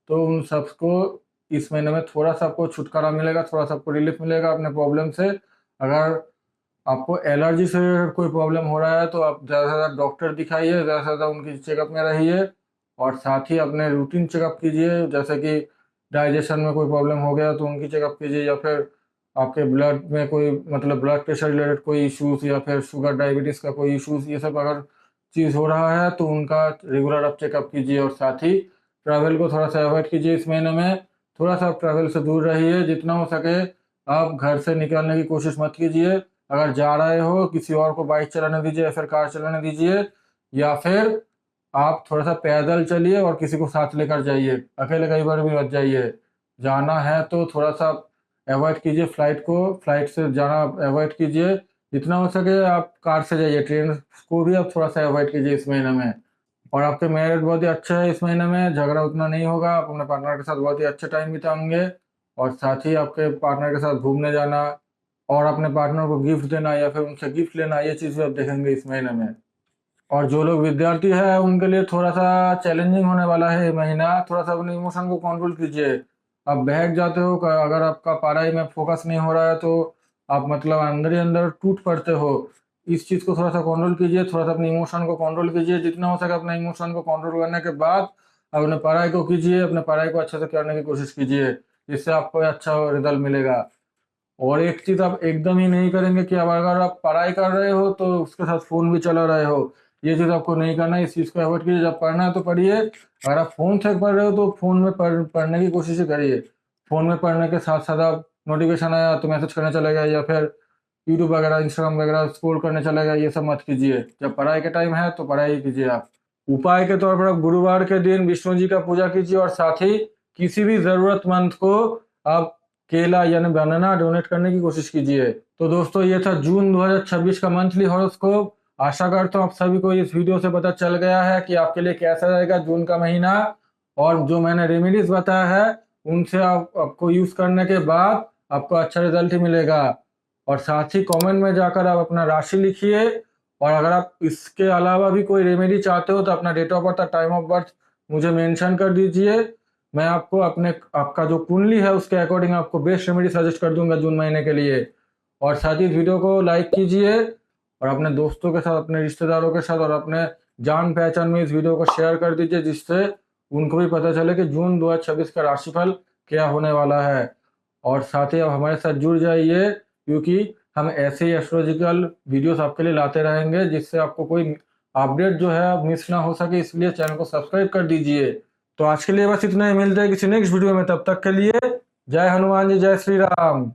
तो उन सबको इस महीने में थोड़ा सा आपको छुटकारा मिलेगा, थोड़ा सा आपको रिलीफ मिलेगा अपने प्रॉब्लम से। अगर आपको एलर्जी से कोई प्रॉब्लम हो रहा है तो आप ज़्यादा से ज़्यादा डॉक्टर दिखाइए, ज़्यादा से ज़्यादा उनकी चेकअप में रहिए, और साथ ही अपने रूटीन चेकअप कीजिए, जैसे कि डाइजेशन में कोई प्रॉब्लम हो गया तो उनकी चेकअप कीजिए, या फिर आपके ब्लड में कोई मतलब ब्लड प्रेशर रिलेटेड कोई इश्यूज़, या फिर शुगर डायबिटीज़ का कोई इश्यूज़, ये सब अगर चीज़ हो रहा है तो उनका रेगुलर आप चेकअप कीजिए। और साथ ही ट्रैवल को थोड़ा सा अवॉइड कीजिए इस महीने में, थोड़ा सा आप ट्रैवल से दूर रहिए, जितना हो सके आप घर से निकलने की कोशिश मत कीजिए। अगर जा रहे हो किसी और को बाइक चलाने दीजिए या फिर कार चलाने दीजिए, या फिर आप थोड़ा सा पैदल चलिए और किसी को साथ लेकर जाइए, अकेले कई बार भी मत जाइए। जाना है तो थोड़ा सा अवॉइड कीजिए फ्लाइट को, फ्लाइट से जाना अवॉइड कीजिए, जितना हो सके आप कार से जाइए, ट्रेन को भी आप थोड़ा सा अवॉइड कीजिए इस महीने में। और आपके मैरिज बहुत ही अच्छा है इस महीने में, झगड़ा उतना नहीं होगा, आप अपने पार्टनर के साथ बहुत ही अच्छे टाइम बिताएंगे। और साथ ही आपके पार्टनर के साथ घूमने जाना और अपने पार्टनर को गिफ्ट देना या फिर उनसे गिफ्ट लेना, ये चीज़ भी आप देखेंगे इस महीने में। और जो लोग विद्यार्थी है उनके लिए थोड़ा सा चैलेंजिंग होने वाला है ये महीना, थोड़ा सा अपने इमोशन को कंट्रोल कीजिए। आप बहक जाते हो, अगर आपका पढ़ाई में फोकस नहीं हो रहा है तो आप मतलब अंदर ही अंदर टूट पड़ते हो। इस चीज़ को थोड़ा सा कंट्रोल कीजिए, थोड़ा सा अपने इमोशन को कंट्रोल कीजिए, जितना हो सके अपने इमोशन को कंट्रोल करने के बाद अपने पढ़ाई को कीजिए, अपने पढ़ाई को अच्छे से करने की कोशिश कीजिए, जिससे आपको अच्छा रिजल्ट मिलेगा। और एक चीज आप एकदम ही नहीं करेंगे कि अब अगर आप पढ़ाई कर रहे हो तो उसके साथ फोन भी चला रहे हो, ये चीज आपको नहीं करना है। इस चीज को अवॉइड कीजिए। जब पढ़ना है तो पढ़िए, अगर आप फोन से पढ़ रहे हो तो फोन में पढ़ने की कोशिश करिए। फोन में पढ़ने के साथ साथ आप नोटिफिकेशन आया तो मैसेज करने चले गए या फिर यूट्यूब वगैरह इंस्टाग्राम वगैरह स्क्रॉल करने चले गए, ये सब मत कीजिए। जब पढ़ाई के टाइम है तो पढ़ाई कीजिए आप। उपाय के तौर पर आप गुरुवार के दिन विष्णु जी का पूजा कीजिए और साथ ही किसी भी जरूरतमंद को आप केला यानी बनाना डोनेट करने की कोशिश कीजिए। तो दोस्तों ये था जून 2026 का मंथली हॉरोस्कोप। आशा करता हूँ आप सभी को इस वीडियो से पता चल गया है कि आपके लिए कैसा रहेगा जून का महीना। और जो मैंने रेमेडीज बताया है उनसे आपको यूज करने के बाद आपको अच्छा रिजल्ट ही मिलेगा। और साथ ही कमेंट में जाकर आप अपना राशि लिखिए। और अगर आप इसके अलावा भी कोई रेमेडी चाहते हो तो अपना डेट ऑफ बर्थ और टाइम ऑफ बर्थ मुझे मेंशन कर दीजिए। मैं आपको आपका जो कुंडली है उसके अकॉर्डिंग आपको बेस्ट रेमेडी सजेस्ट कर दूंगा जून महीने के लिए। और साथ ही इस वीडियो को लाइक कीजिए और अपने दोस्तों के साथ, अपने रिश्तेदारों के साथ और अपने जान पहचान में इस वीडियो को शेयर कर दीजिए, जिससे उनको भी पता चले कि जून 2026 का राशिफल क्या होने वाला है। और साथ ही आप हमारे साथ जुड़ जाइए, क्योंकि हम ऐसे ही एस्ट्रोलॉजिकल वीडियोस आपके लिए लाते रहेंगे, जिससे आपको कोई अपडेट जो है मिस ना हो सके। इसलिए चैनल को सब्सक्राइब कर दीजिए। तो आज के लिए बस इतना ही, मिलते हैं किसी नेक्स्ट वीडियो में, तब तक के लिए जय हनुमान जी, जय श्री राम।